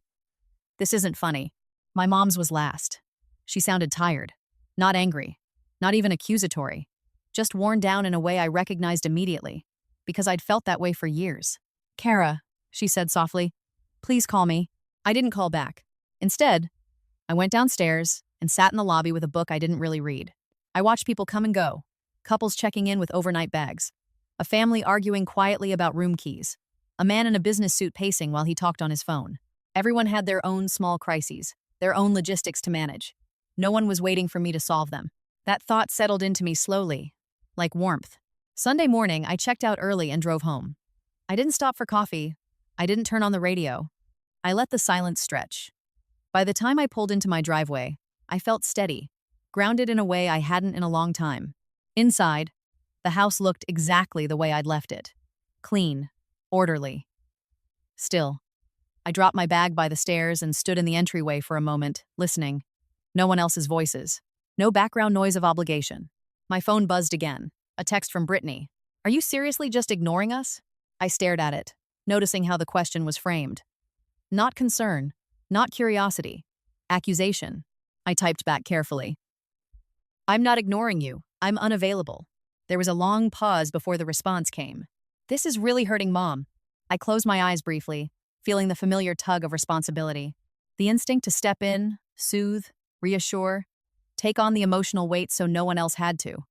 "This isn't funny." My mom's was last. She sounded tired, not angry, not even accusatory, just worn down in a way I recognized immediately, because I'd felt that way for years. "Kara," she said softly, "please call me." I didn't call back. Instead, I went downstairs and sat in the lobby with a book I didn't really read. I watched people come and go, couples checking in with overnight bags, a family arguing quietly about room keys, a man in a business suit pacing while he talked on his phone. Everyone had their own small crises, their own logistics to manage. No one was waiting for me to solve them. That thought settled into me slowly, like warmth. Sunday morning, I checked out early and drove home. I didn't stop for coffee. I didn't turn on the radio. I let the silence stretch. By the time I pulled into my driveway, I felt steady, grounded in a way I hadn't in a long time. Inside, the house looked exactly the way I'd left it. Clean, orderly. Still, I dropped my bag by the stairs and stood in the entryway for a moment, listening. No one else's voices. No background noise of obligation. My phone buzzed again. A text from Brittany. "Are you seriously just ignoring us?" I stared at it, noticing how the question was framed. Not concern, not curiosity. Accusation. I typed back carefully. "I'm not ignoring you. I'm unavailable." There was a long pause before the response came. "This is really hurting Mom." I closed my eyes briefly, feeling the familiar tug of responsibility. The instinct to step in, soothe, reassure, take on the emotional weight so no one else had to.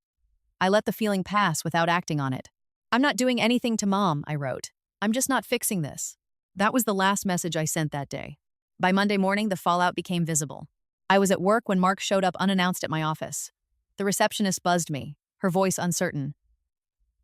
I let the feeling pass without acting on it. "I'm not doing anything to Mom," I wrote. "I'm just not fixing this." That was the last message I sent that day. By Monday morning, the fallout became visible. I was at work when Mark showed up unannounced at my office. The receptionist buzzed me, her voice uncertain.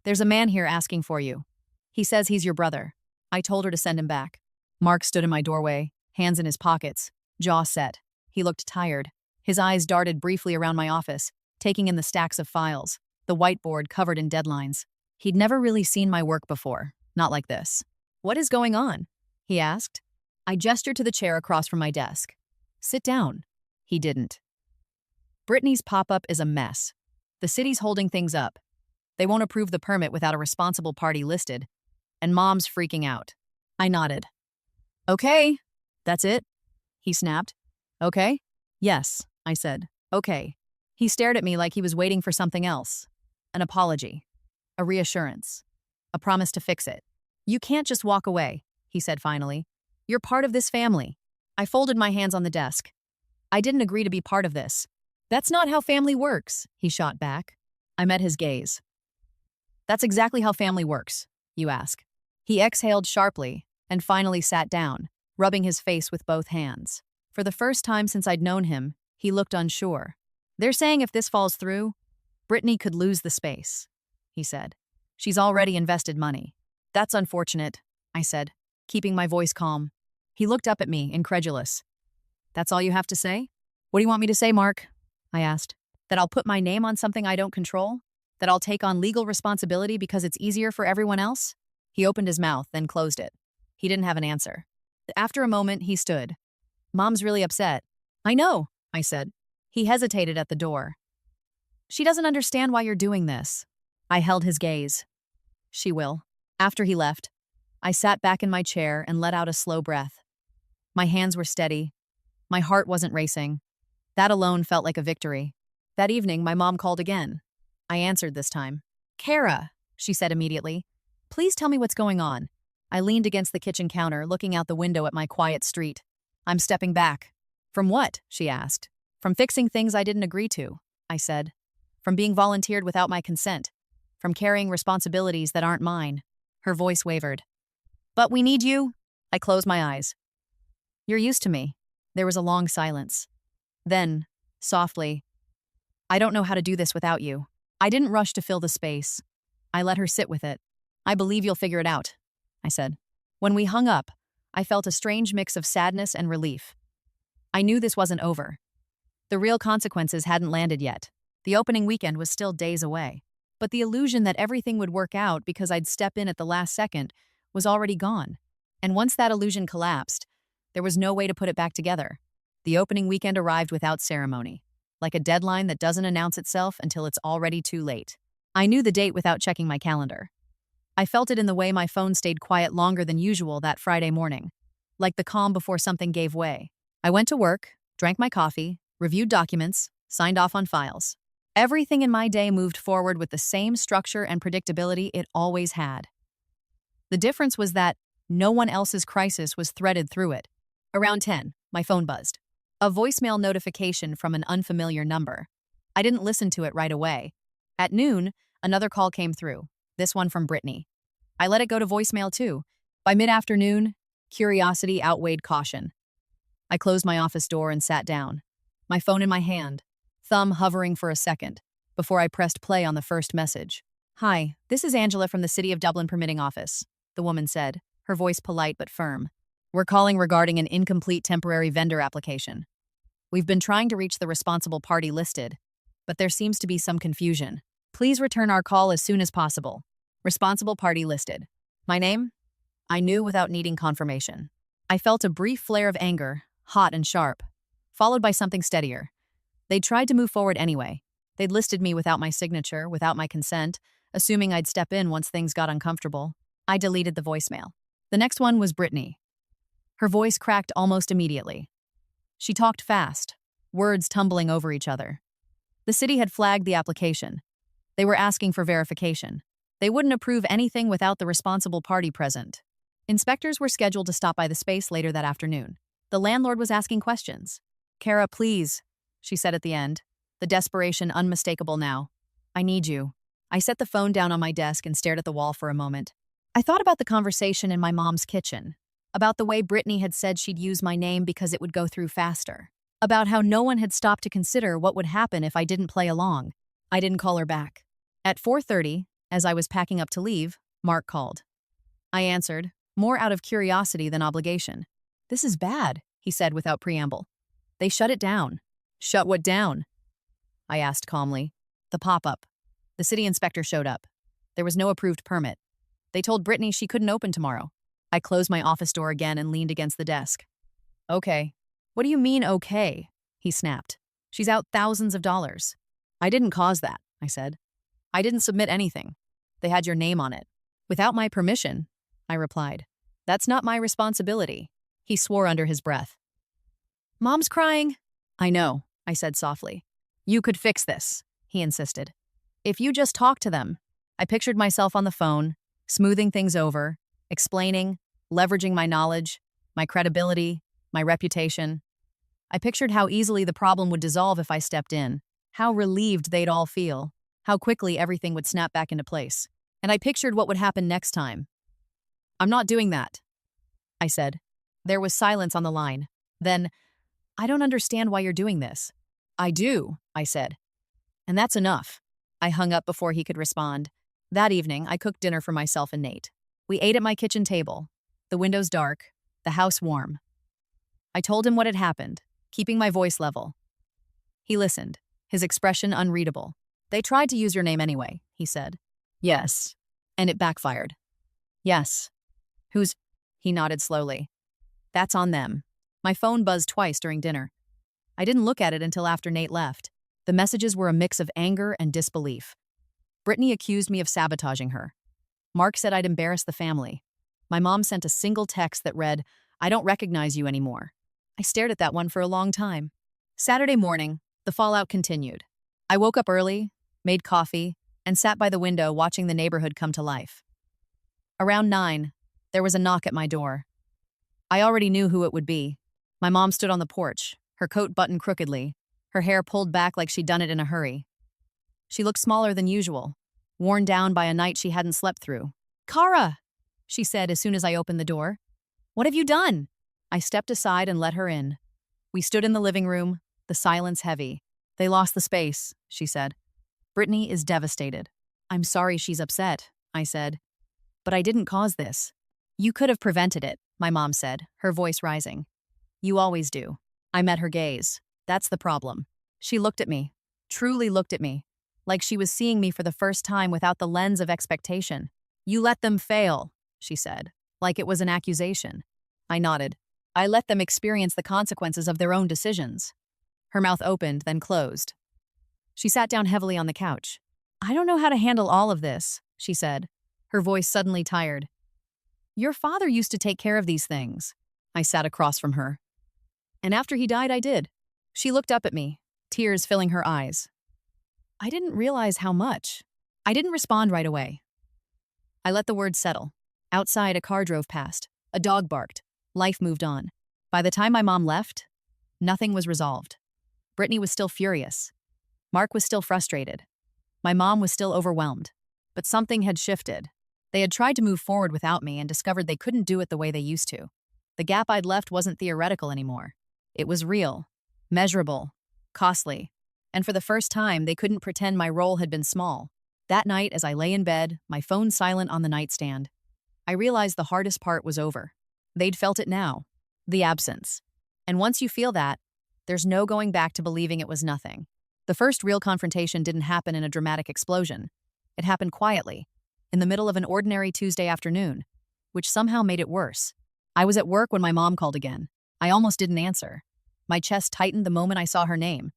"There's a man here asking for you. He says he's your brother." I told her to send him back. Mark stood in my doorway, hands in his pockets, jaw set. He looked tired. His eyes darted briefly around my office, taking in the stacks of files, the whiteboard covered in deadlines. He'd never really seen my work before, not like this. "What is going on?" he asked. I gestured to the chair across from my desk. "Sit down." He didn't. "Brittany's pop-up is a mess. The city's holding things up. They won't approve the permit without a responsible party listed, and Mom's freaking out." I nodded. "Okay, that's it?" he snapped. "Okay?" "Yes," I said. "Okay." He stared at me like he was waiting for something else. An apology. A reassurance. A promise to fix it. "You can't just walk away," he said finally. "You're part of this family." I folded my hands on the desk. "I didn't agree to be part of this." "That's not how family works," he shot back. I met his gaze. "That's exactly how family works, you ask." He exhaled sharply and finally sat down, rubbing his face with both hands. For the first time since I'd known him, he looked unsure. "They're saying if this falls through, Brittany could lose the space," he said. "She's already invested money." "That's unfortunate," I said, keeping my voice calm. He looked up at me, incredulous. "That's all you have to say?" "What do you want me to say, Mark?" I asked. "That I'll put my name on something I don't control? That I'll take on legal responsibility because it's easier for everyone else?" He opened his mouth, then closed it. He didn't have an answer. After a moment, he stood. "Mom's really upset." "I know," I said. He hesitated at the door. "She doesn't understand why you're doing this." I held his gaze. "She will." After he left, I sat back in my chair and let out a slow breath. My hands were steady. My heart wasn't racing. That alone felt like a victory. That evening, my mom called again. I answered this time. "Kara," she said immediately. "Please tell me what's going on." I leaned against the kitchen counter, looking out the window at my quiet street. "I'm stepping back." "From what?" she asked. "From fixing things I didn't agree to," I said. from being volunteered without my consent, from carrying responsibilities that aren't mine. Her voice wavered. But we need you. I closed my eyes. You're used to me. There was a long silence. Then, softly, I don't know how to do this without you. I didn't rush to fill the space. I let her sit with it. I believe you'll figure it out, I said. When we hung up, I felt a strange mix of sadness and relief. I knew this wasn't over. The real consequences hadn't landed yet. The opening weekend was still days away. But the illusion that everything would work out because I'd step in at the last second was already gone. And once that illusion collapsed, there was no way to put it back together. The opening weekend arrived without ceremony, like a deadline that doesn't announce itself until it's already too late. I knew the date without checking my calendar. I felt it in the way my phone stayed quiet longer than usual that Friday morning, like the calm before something gave way. I went to work, drank my coffee, reviewed documents, signed off on files. Everything in my day moved forward with the same structure and predictability it always had. The difference was that no one else's crisis was threaded through it. Around 10, my phone buzzed. A voicemail notification from an unfamiliar number. I didn't listen to it right away. At noon, another call came through, this one from Brittany. I let it go to voicemail too. By mid-afternoon, curiosity outweighed caution. I closed my office door and sat down, my phone in my hand, thumb hovering for a second, before I pressed play on the first message. Hi, this is Angela from the City of Dublin Permitting Office, the woman said, her voice polite but firm. We're calling regarding an incomplete temporary vendor application. We've been trying to reach the responsible party listed, but there seems to be some confusion. Please return our call as soon as possible. Responsible party listed. My name? I knew without needing confirmation. I felt a brief flare of anger, hot and sharp, followed by something steadier. They'd tried to move forward anyway. They'd listed me without my signature, without my consent, assuming I'd step in once things got uncomfortable. I deleted the voicemail. The next one was Brittany. Her voice cracked almost immediately. She talked fast, words tumbling over each other. The city had flagged the application. They were asking for verification. They wouldn't approve anything without the responsible party present. Inspectors were scheduled to stop by the space later that afternoon. The landlord was asking questions. Kara, please, she said at the end, the desperation unmistakable now. I need you. I set the phone down on my desk and stared at the wall for a moment. I thought about the conversation in my mom's kitchen, about the way Brittany had said she'd use my name because it would go through faster, about how no one had stopped to consider what would happen if I didn't play along. I didn't call her back. At 4:30, as I was packing up to leave, Mark called. I answered, more out of curiosity than obligation. This is bad, he said without preamble. They shut it down. Shut what down? I asked calmly. The pop-up. The city inspector showed up. There was no approved permit. They told Brittany she couldn't open tomorrow. I closed my office door again and leaned against the desk. Okay. What do you mean, okay? He snapped. She's out thousands of dollars. I didn't cause that, I said. I didn't submit anything. They had your name on it. Without my permission, I replied. That's not my responsibility. He swore under his breath. Mom's crying. I know, I said softly. You could fix this, he insisted. If you just talk to them. I pictured myself on the phone, smoothing things over, explaining, leveraging my knowledge, my credibility, my reputation. I pictured how easily the problem would dissolve if I stepped in, how relieved they'd all feel, how quickly everything would snap back into place. And I pictured what would happen next time. I'm not doing that, I said. There was silence on the line. Then, I don't understand why you're doing this. I do, I said. And that's enough. I hung up before he could respond. That evening, I cooked dinner for myself and Nate. We ate at my kitchen table, the windows dark, the house warm. I told him what had happened, keeping my voice level. He listened, his expression unreadable. They tried to use your name anyway, he said. Yes. And it backfired. Yes. Who's? He nodded slowly. That's on them. My phone buzzed twice during dinner. I didn't look at it until after Nate left. The messages were a mix of anger and disbelief. Brittany accused me of sabotaging her. Mark said I'd embarrassed the family. My mom sent a single text that read, I don't recognize you anymore. I stared at that one for a long time. Saturday morning, the fallout continued. I woke up early, made coffee, and sat by the window watching the neighborhood come to life. Around 9, there was a knock at my door. I already knew who it would be. My mom stood on the porch, her coat buttoned crookedly, her hair pulled back like she'd done it in a hurry. She looked smaller than usual, worn down by a night she hadn't slept through. "Kara," she said as soon as I opened the door. "What have you done?" I stepped aside and let her in. We stood in the living room, the silence heavy. "They lost the space," she said. "Brittany is devastated." "I'm sorry she's upset," I said. "But I didn't cause this." "You could have prevented it," my mom said, her voice rising. "You always do." I met her gaze. "That's the problem." She looked at me, truly looked at me, like she was seeing me for the first time without the lens of expectation. "You let them fail," she said, like it was an accusation. I nodded. "I let them experience the consequences of their own decisions." Her mouth opened, then closed. She sat down heavily on the couch. "I don't know how to handle all of this," she said, her voice suddenly tired. "Your father used to take care of these things." I sat across from her. "And after he died, I did." She looked up at me, tears filling her eyes. "I didn't realize how much." I didn't respond right away. I let the words settle. Outside, a car drove past. A dog barked. Life moved on. By the time my mom left, nothing was resolved. Brittany was still furious. Mark was still frustrated. My mom was still overwhelmed. But something had shifted. They had tried to move forward without me and discovered they couldn't do it the way they used to. The gap I'd left wasn't theoretical anymore. It was real, measurable, costly. And for the first time, they couldn't pretend my role had been small. That night, as I lay in bed, my phone silent on the nightstand, I realized the hardest part was over. They'd felt it now. The absence. And once you feel that, there's no going back to believing it was nothing. The first real confrontation didn't happen in a dramatic explosion. It happened quietly, in the middle of an ordinary Tuesday afternoon, which somehow made it worse. I was at work when my mom called again. I almost didn't answer. My chest tightened the moment I saw her name,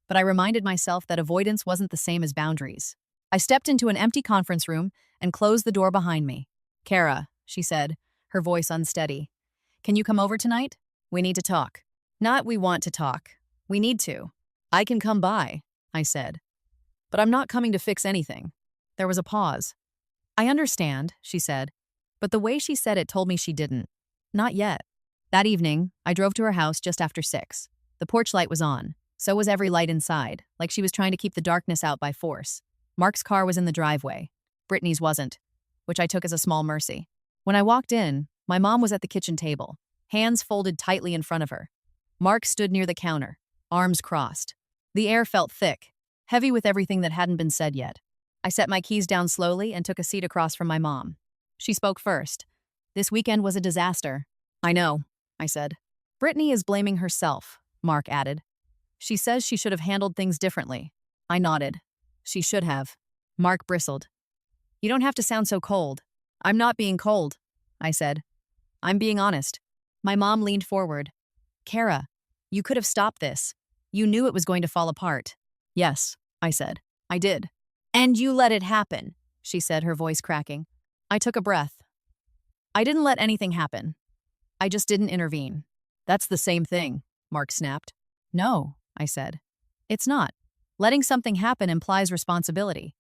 but I reminded myself that avoidance wasn't the same as boundaries. I stepped into an empty conference room and closed the door behind me. "Kara," she said, her voice unsteady. "Can you come over tonight? We need to talk." "Not we want to talk. We need to." "I can come by," I said. "But I'm not coming to fix anything." There was a pause. "I understand," she said, but the way she said it told me she didn't. Not yet. That evening, I drove to her house just after 6. The porch light was on. So was every light inside, like she was trying to keep the darkness out by force. Mark's car was in the driveway. Brittany's wasn't, which I took as a small mercy. When I walked in, my mom was at the kitchen table, hands folded tightly in front of her. Mark stood near the counter, arms crossed. The air felt thick, heavy with everything that hadn't been said yet. I set my keys down slowly and took a seat across from my mom. She spoke first. "This weekend was a disaster." "I know," I said. "Brittany is blaming herself," Mark added. "She says she should have handled things differently." I nodded. "She should have." Mark bristled. "You don't have to sound so cold." "I'm not being cold," I said. "I'm being honest." My mom leaned forward. "Kara, you could have stopped this. You knew it was going to fall apart." "Yes," I said. "I did." "And you let it happen," she said, her voice cracking. I took a breath. "I didn't let anything happen. I just didn't intervene." "That's the same thing," Mark snapped. "No," I said. "It's not. Letting something happen implies responsibility.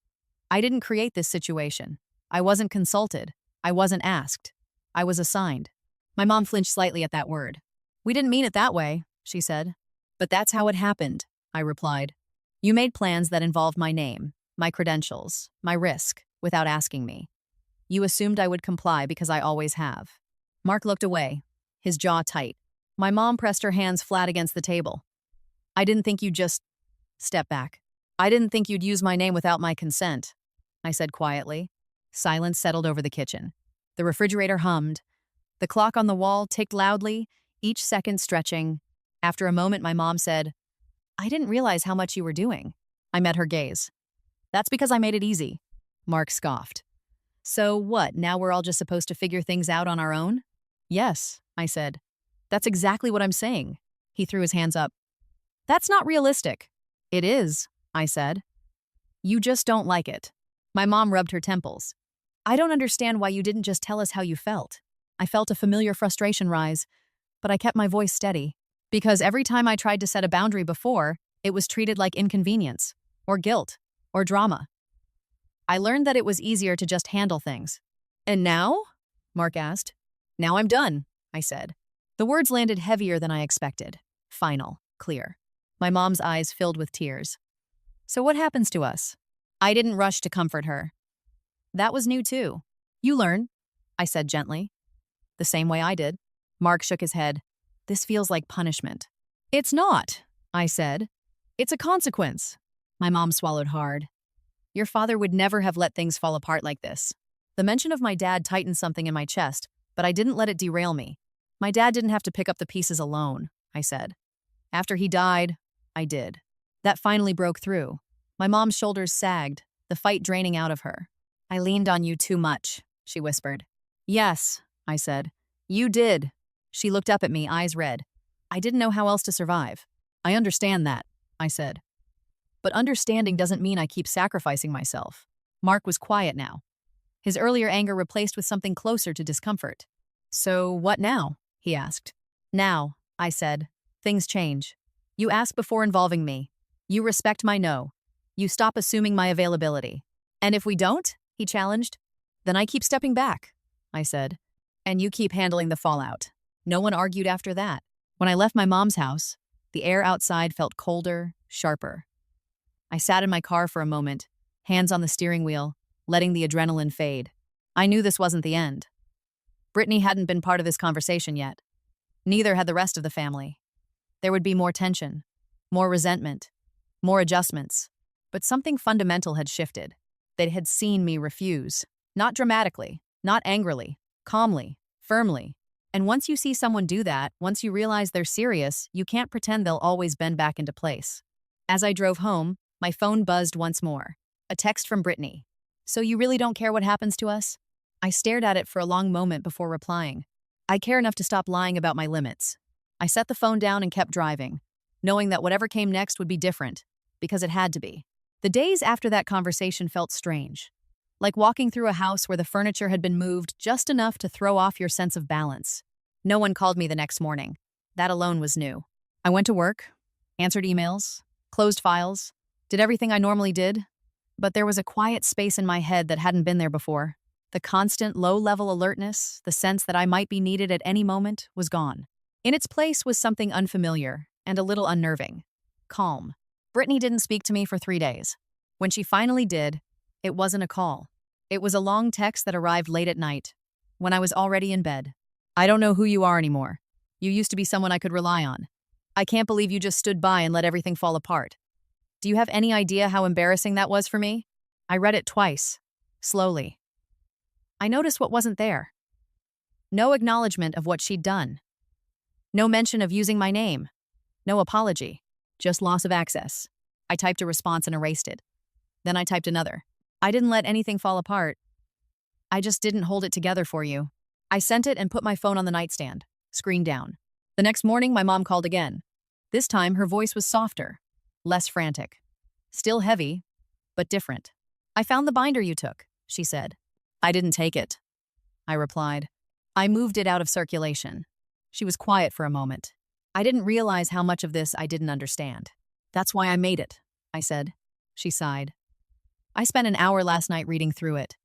I didn't create this situation. I wasn't consulted. I wasn't asked. I was assigned." My mom flinched slightly at that word. "We didn't mean it that way," she said. "But that's how it happened," I replied. "You made plans that involved my name, my credentials, my risk, without asking me. You assumed I would comply because I always have." Mark looked away, his jaw tight. My mom pressed her hands flat against the table. "I didn't think you'd just step back. I didn't think you'd use my name without my consent," I said quietly. Silence settled over the kitchen. The refrigerator hummed. The clock on the wall ticked loudly, each second stretching. After a moment, my mom said, "I didn't realize how much you were doing." I met her gaze. "That's because I made it easy." Mark scoffed. "So what, now we're all just supposed to figure things out on our own?" "Yes," I said. "That's exactly what I'm saying." He threw his hands up. "That's not realistic." "It is," I said. "You just don't like it." My mom rubbed her temples. "I don't understand why you didn't just tell us how you felt." I felt a familiar frustration rise, but I kept my voice steady. Because every time I tried to set a boundary before, it was treated like inconvenience, or guilt, or drama. I learned that it was easier to just handle things. "And now?" Mark asked. "Now I'm done," I said. The words landed heavier than I expected. Final, clear. My mom's eyes filled with tears. "So what happens to us?" I didn't rush to comfort her. That was new too. You learn, I said gently. The same way I did. Mark shook his head. This feels like punishment. It's not, I said. It's a consequence. My mom swallowed hard. Your father would never have let things fall apart like this. The mention of my dad tightened something in my chest, but I didn't let it derail me. My dad didn't have to pick up the pieces alone, I said. After he died, I did. That finally broke through. My mom's shoulders sagged, the fight draining out of her. I leaned on you too much, she whispered. Yes, I said. You did. She looked up at me, eyes red. I didn't know how else to survive. I understand that, I said. But understanding doesn't mean I keep sacrificing myself. Mark was quiet now. His earlier anger replaced with something closer to discomfort. So what now? He asked. Now, I said. Things change. You ask before involving me. You respect my no. You stop assuming my availability. And if we don't, he challenged, then I keep stepping back, I said. And you keep handling the fallout. No one argued after that. When I left my mom's house, the air outside felt colder, sharper. I sat in my car for a moment, hands on the steering wheel, letting the adrenaline fade. I knew this wasn't the end. Brittany hadn't been part of this conversation yet. Neither had the rest of the family. There would be more tension, more resentment, more adjustments. But something fundamental had shifted. They had seen me refuse. Not dramatically, not angrily, calmly, firmly. And once you see someone do that, once you realize they're serious, you can't pretend they'll always bend back into place. As I drove home, my phone buzzed once more. A text from Brittany. So you really don't care what happens to us? I stared at it for a long moment before replying. I care enough to stop lying about my limits. I set the phone down and kept driving, knowing that whatever came next would be different, because it had to be. The days after that conversation felt strange, like walking through a house where the furniture had been moved just enough to throw off your sense of balance. No one called me the next morning. That alone was new. I went to work, answered emails, closed files, did everything I normally did, but there was a quiet space in my head that hadn't been there before. The constant low-level alertness, the sense that I might be needed at any moment, was gone. In its place was something unfamiliar and a little unnerving. Calm. Brittany didn't speak to me for 3 days. When she finally did, it wasn't a call. It was a long text that arrived late at night, when I was already in bed. I don't know who you are anymore. You used to be someone I could rely on. I can't believe you just stood by and let everything fall apart. Do you have any idea how embarrassing that was for me? I read it twice, slowly. I noticed what wasn't there. No acknowledgement of what she'd done. No mention of using my name. No apology. Just loss of access. I typed a response and erased it. Then I typed another. I didn't let anything fall apart. I just didn't hold it together for you. I sent it and put my phone on the nightstand, screen down. The next morning, my mom called again. This time, her voice was softer, less frantic. Still heavy, but different. I found the binder you took, she said. I didn't take it, I replied. I moved it out of circulation. She was quiet for a moment. I didn't realize how much of this I didn't understand. That's why I made it, I said. She sighed. I spent an hour last night reading through it.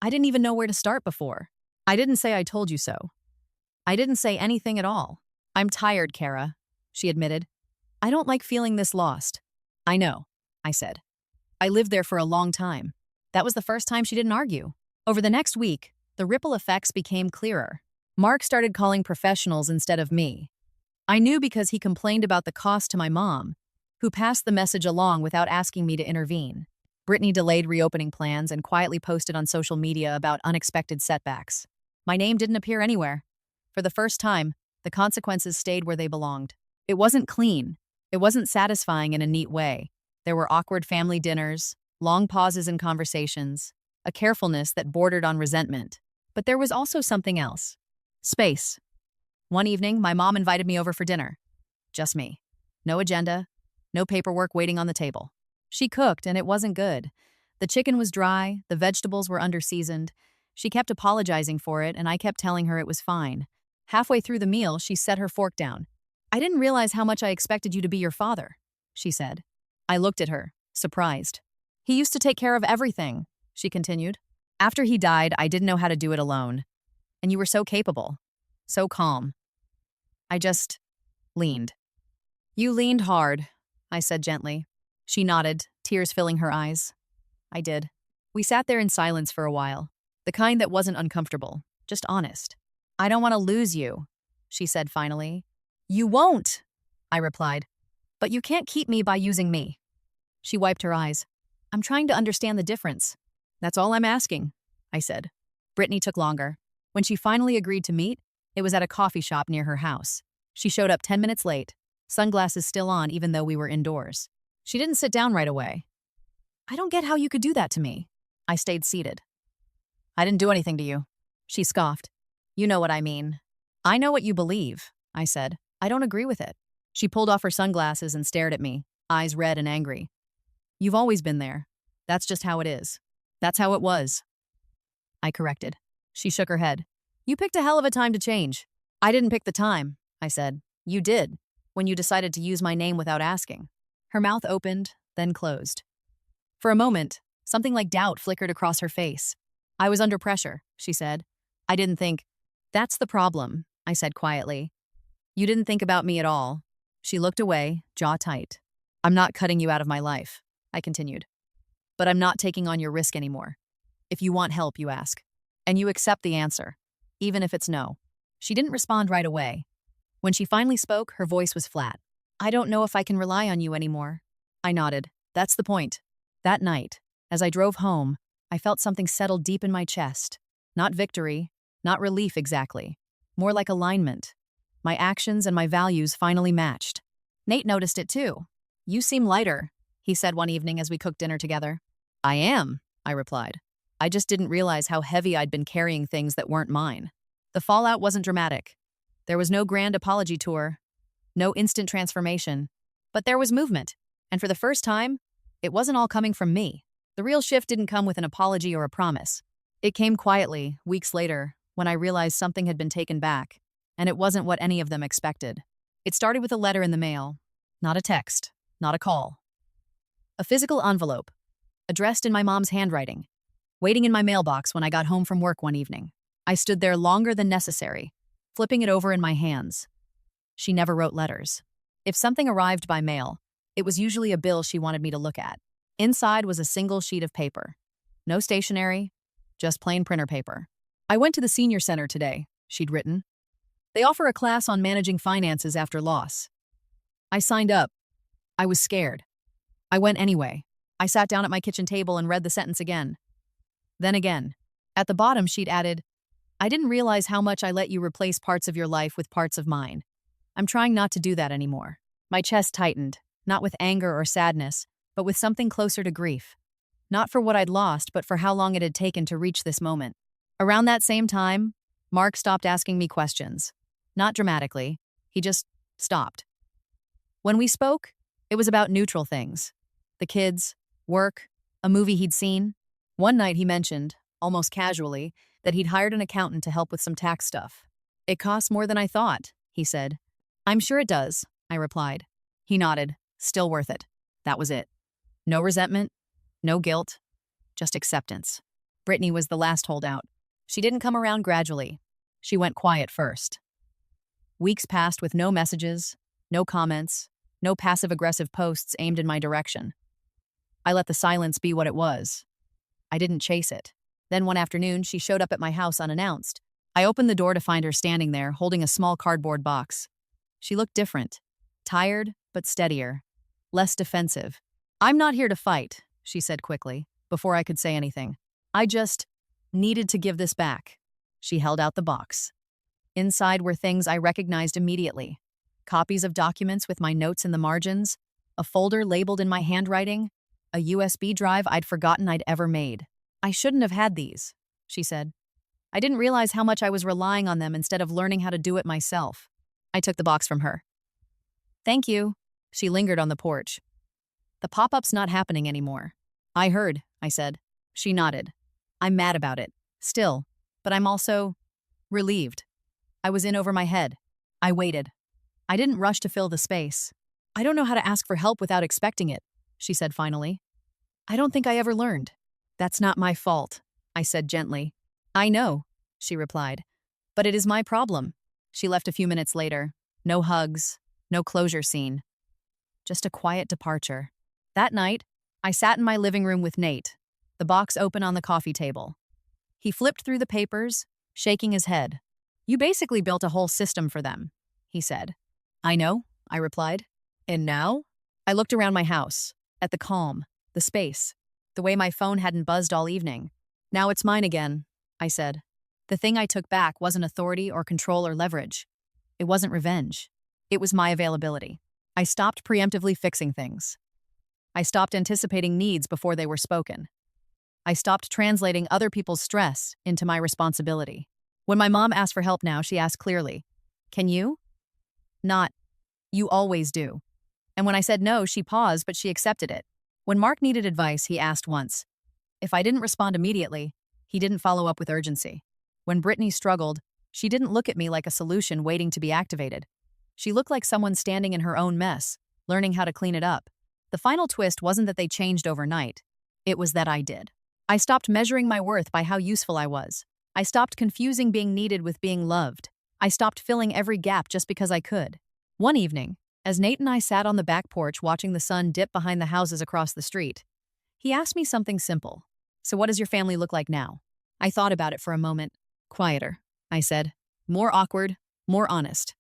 I didn't even know where to start before. I didn't say I told you so. I didn't say anything at all. I'm tired, Kara, she admitted. I don't like feeling this lost. I know, I said. I lived there for a long time. That was the first time she didn't argue. Over the next week, the ripple effects became clearer. Mark started calling professionals instead of me. I knew because he complained about the cost to my mom, who passed the message along without asking me to intervene. Brittany delayed reopening plans and quietly posted on social media about unexpected setbacks. My name didn't appear anywhere. For the first time, the consequences stayed where they belonged. It wasn't clean. It wasn't satisfying in a neat way. There were awkward family dinners, long pauses in conversations, a carefulness that bordered on resentment. But there was also something else. Space. One evening, my mom invited me over for dinner. Just me. No agenda, no paperwork waiting on the table. She cooked, and it wasn't good. The chicken was dry, the vegetables were under-seasoned. She kept apologizing for it, and I kept telling her it was fine. Halfway through the meal, she set her fork down. I didn't realize how much I expected you to be your father, she said. I looked at her, surprised. He used to take care of everything, she continued. After he died, I didn't know how to do it alone. And you were so capable, so calm. I just leaned. You leaned hard, I said gently. She nodded, tears filling her eyes. I did. We sat there in silence for a while, the kind that wasn't uncomfortable, just honest. I don't want to lose you, she said finally. You won't, I replied. But you can't keep me by using me. She wiped her eyes. I'm trying to understand the difference. That's all I'm asking, I said. Brittany took longer. When she finally agreed to meet, it was at a coffee shop near her house. She showed up 10 minutes late, sunglasses still on even though we were indoors. She didn't sit down right away. I don't get how you could do that to me. I stayed seated. I didn't do anything to you. She scoffed. You know what I mean. I know what you believe, I said. I don't agree with it. She pulled off her sunglasses and stared at me, eyes red and angry. You've always been there. That's just how it is. That's how it was. I corrected. She shook her head. You picked a hell of a time to change. I didn't pick the time, I said. You did, when you decided to use my name without asking. Her mouth opened, then closed. For a moment, something like doubt flickered across her face. I was under pressure, she said. I didn't think. That's the problem, I said quietly. You didn't think about me at all. She looked away, jaw tight. I'm not cutting you out of my life, I continued. But I'm not taking on your risk anymore. If you want help, you ask. And you accept the answer, even if it's no. She didn't respond right away. When she finally spoke, her voice was flat. I don't know if I can rely on you anymore. I nodded. That's the point. That night, as I drove home, I felt something settle deep in my chest. Not victory, not relief exactly. More like alignment. My actions and my values finally matched. Nate noticed it too. You seem lighter, he said one evening as we cooked dinner together. I am, I replied. I just didn't realize how heavy I'd been carrying things that weren't mine. The fallout wasn't dramatic. There was no grand apology tour, no instant transformation, but there was movement. And for the first time, it wasn't all coming from me. The real shift didn't come with an apology or a promise. It came quietly, weeks later, when I realized something had been taken back, and it wasn't what any of them expected. It started with a letter in the mail, not a text, not a call. A physical envelope, addressed in my mom's handwriting, waiting in my mailbox when I got home from work one evening. I stood there longer than necessary, flipping it over in my hands. She never wrote letters. If something arrived by mail, it was usually a bill she wanted me to look at. Inside was a single sheet of paper. No stationery, just plain printer paper. I went to the senior center today, she'd written. They offer a class on managing finances after loss. I signed up. I was scared. I went anyway. I sat down at my kitchen table and read the sentence again. Then again. At the bottom, she'd added, I didn't realize how much I let you replace parts of your life with parts of mine. I'm trying not to do that anymore. My chest tightened, not with anger or sadness, but with something closer to grief. Not for what I'd lost, but for how long it had taken to reach this moment. Around that same time, Mark stopped asking me questions. Not dramatically. He just stopped. When we spoke, it was about neutral things. The kids, work, a movie he'd seen. One night he mentioned, almost casually, that he'd hired an accountant to help with some tax stuff. It costs more than I thought, he said. I'm sure it does, I replied. He nodded. Still worth it. That was it. No resentment, no guilt, just acceptance. Brittany was the last holdout. She didn't come around gradually. She went quiet first. Weeks passed with no messages, no comments, no passive-aggressive posts aimed in my direction. I let the silence be what it was. I didn't chase it. Then one afternoon, she showed up at my house unannounced. I opened the door to find her standing there, holding a small cardboard box. She looked different. Tired, but steadier. Less defensive. I'm not here to fight, she said quickly, before I could say anything. I just needed to give this back. She held out the box. Inside were things I recognized immediately. Copies of documents with my notes in the margins, a folder labeled in my handwriting, a USB drive I'd forgotten I'd ever made. I shouldn't have had these, she said. I didn't realize how much I was relying on them instead of learning how to do it myself. I took the box from her. Thank you. She lingered on the porch. The pop-up's not happening anymore. I heard, I said. She nodded. I'm mad about it. Still. But I'm also relieved. I was in over my head. I waited. I didn't rush to fill the space. I don't know how to ask for help without expecting it, she said finally. I don't think I ever learned. That's not my fault, I said gently. I know, she replied. But it is my problem. She left a few minutes later. No hugs, no closure scene. Just a quiet departure. That night, I sat in my living room with Nate. the box open on the coffee table. He flipped through the papers, shaking his head. "You basically built a whole system for them," he said. "I know," I replied. "And now?" I looked around my house, at the calm, the space, the way my phone hadn't buzzed all evening. "Now it's mine again," I said. The thing I took back wasn't authority or control or leverage. It wasn't revenge. It was my availability. I stopped preemptively fixing things. I stopped anticipating needs before they were spoken. I stopped translating other people's stress into my responsibility. When my mom asked for help now, she asked clearly, "Can you?" Not, "You always do." And when I said no, she paused, but she accepted it. When Mark needed advice, he asked once. If I didn't respond immediately, he didn't follow up with urgency. When Brittany struggled, she didn't look at me like a solution waiting to be activated. She looked like someone standing in her own mess, learning how to clean it up. The final twist wasn't that they changed overnight. It was that I did. I stopped measuring my worth by how useful I was. I stopped confusing being needed with being loved. I stopped filling every gap just because I could. One evening, as Nate and I sat on the back porch watching the sun dip behind the houses across the street, he asked me something simple. "So what does your family look like now?" I thought about it for a moment. "Quieter," I said. "More awkward, more honest."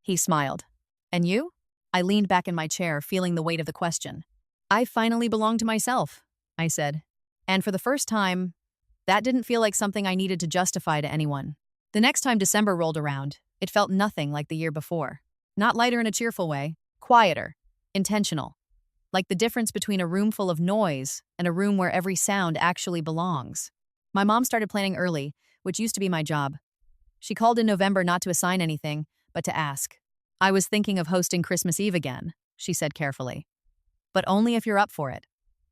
He smiled. "And you?" I leaned back in my chair, feeling the weight of the question. "I finally belong to myself," I said. And for the first time, that didn't feel like something I needed to justify to anyone. The next time December rolled around, it felt nothing like the year before. Not lighter in a cheerful way, quieter, intentional. Like the difference between a room full of noise and a room where every sound actually belongs. My mom started planning early, which used to be my job. She called in November not to assign anything, but to ask. "I was thinking of hosting Christmas Eve again," she said carefully. "But only if you're up for it.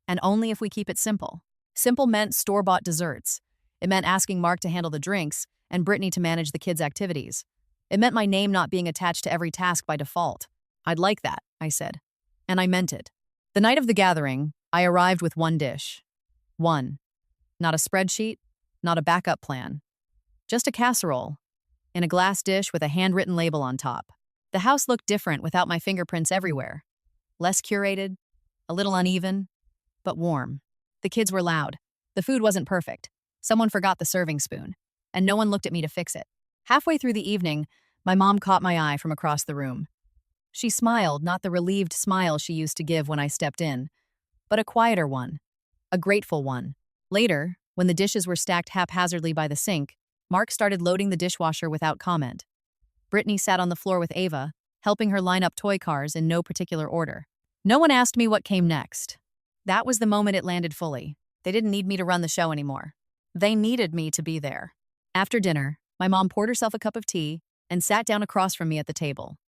And only if we keep it simple." Simple meant store-bought desserts. It meant asking Mark to handle the drinks and Brittany to manage the kids' activities. It meant my name not being attached to every task by default. "I'd like that," I said. And I meant it. The night of the gathering, I arrived with one dish. One. Not a spreadsheet, not a backup plan. Just a casserole, in a glass dish with a handwritten label on top. The house looked different without my fingerprints everywhere. Less curated, a little uneven, but warm. The kids were loud. The food wasn't perfect. Someone forgot the serving spoon, and no one looked at me to fix it. Halfway through the evening, my mom caught my eye from across the room. She smiled, not the relieved smile she used to give when I stepped in, but a quieter one, a grateful one. Later, when the dishes were stacked haphazardly by the sink, Mark started loading the dishwasher without comment. Brittany sat on the floor with Ava, helping her line up toy cars in no particular order. No one asked me what came next. That was the moment it landed fully. They didn't need me to run the show anymore. They needed me to be there. After dinner, my mom poured herself a cup of tea and sat down across from me at the table.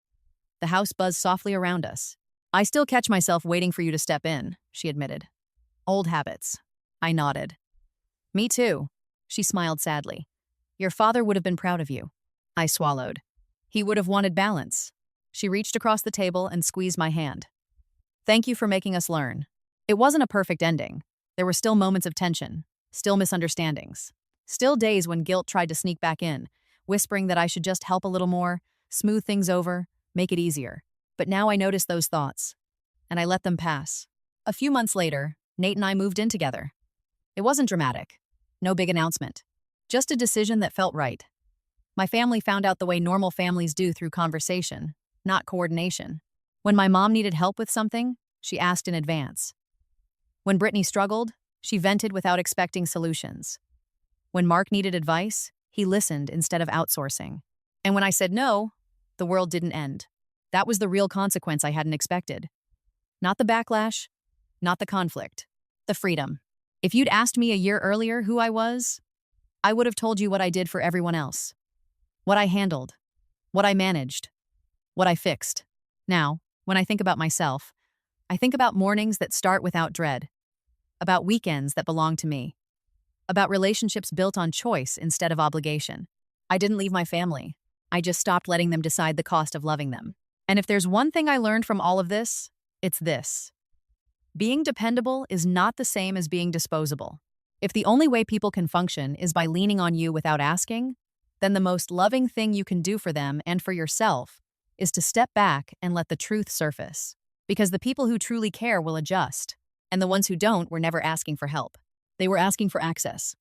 The house buzzed softly around us. "I still catch myself waiting for you to step in," she admitted. "Old habits." I nodded. "Me too," she smiled sadly. "Your father would have been proud of you." I swallowed. "He would have wanted balance." She reached across the table and squeezed my hand. "Thank you for making us learn." It wasn't a perfect ending. There were still moments of tension, still misunderstandings, still days when guilt tried to sneak back in, whispering that I should just help a little more, smooth things over, make it easier. But now I noticed those thoughts, and I let them pass. A few months later, Nate and I moved in together. It wasn't dramatic. No big announcement. Just a decision that felt right. My family found out the way normal families do through conversation, not coordination. When my mom needed help with something, she asked in advance. When Brittany struggled, she vented without expecting solutions. When Mark needed advice, he listened instead of outsourcing. And when I said no, the world didn't end. That was the real consequence I hadn't expected. Not the backlash, not the conflict, the freedom. If you'd asked me a year earlier who I was, I would have told you what I did for everyone else. What I handled, what I managed, what I fixed. Now, when I think about myself, I think about mornings that start without dread, about weekends that belong to me, about relationships built on choice instead of obligation. I didn't leave my family. I just stopped letting them decide the cost of loving them. And if there's one thing I learned from all of this, it's this. Being dependable is not the same as being disposable. If the only way people can function is by leaning on you without asking, then the most loving thing you can do for them and for yourself is to step back and let the truth surface. Because the people who truly care will adjust, and the ones who don't were never asking for help. They were asking for access.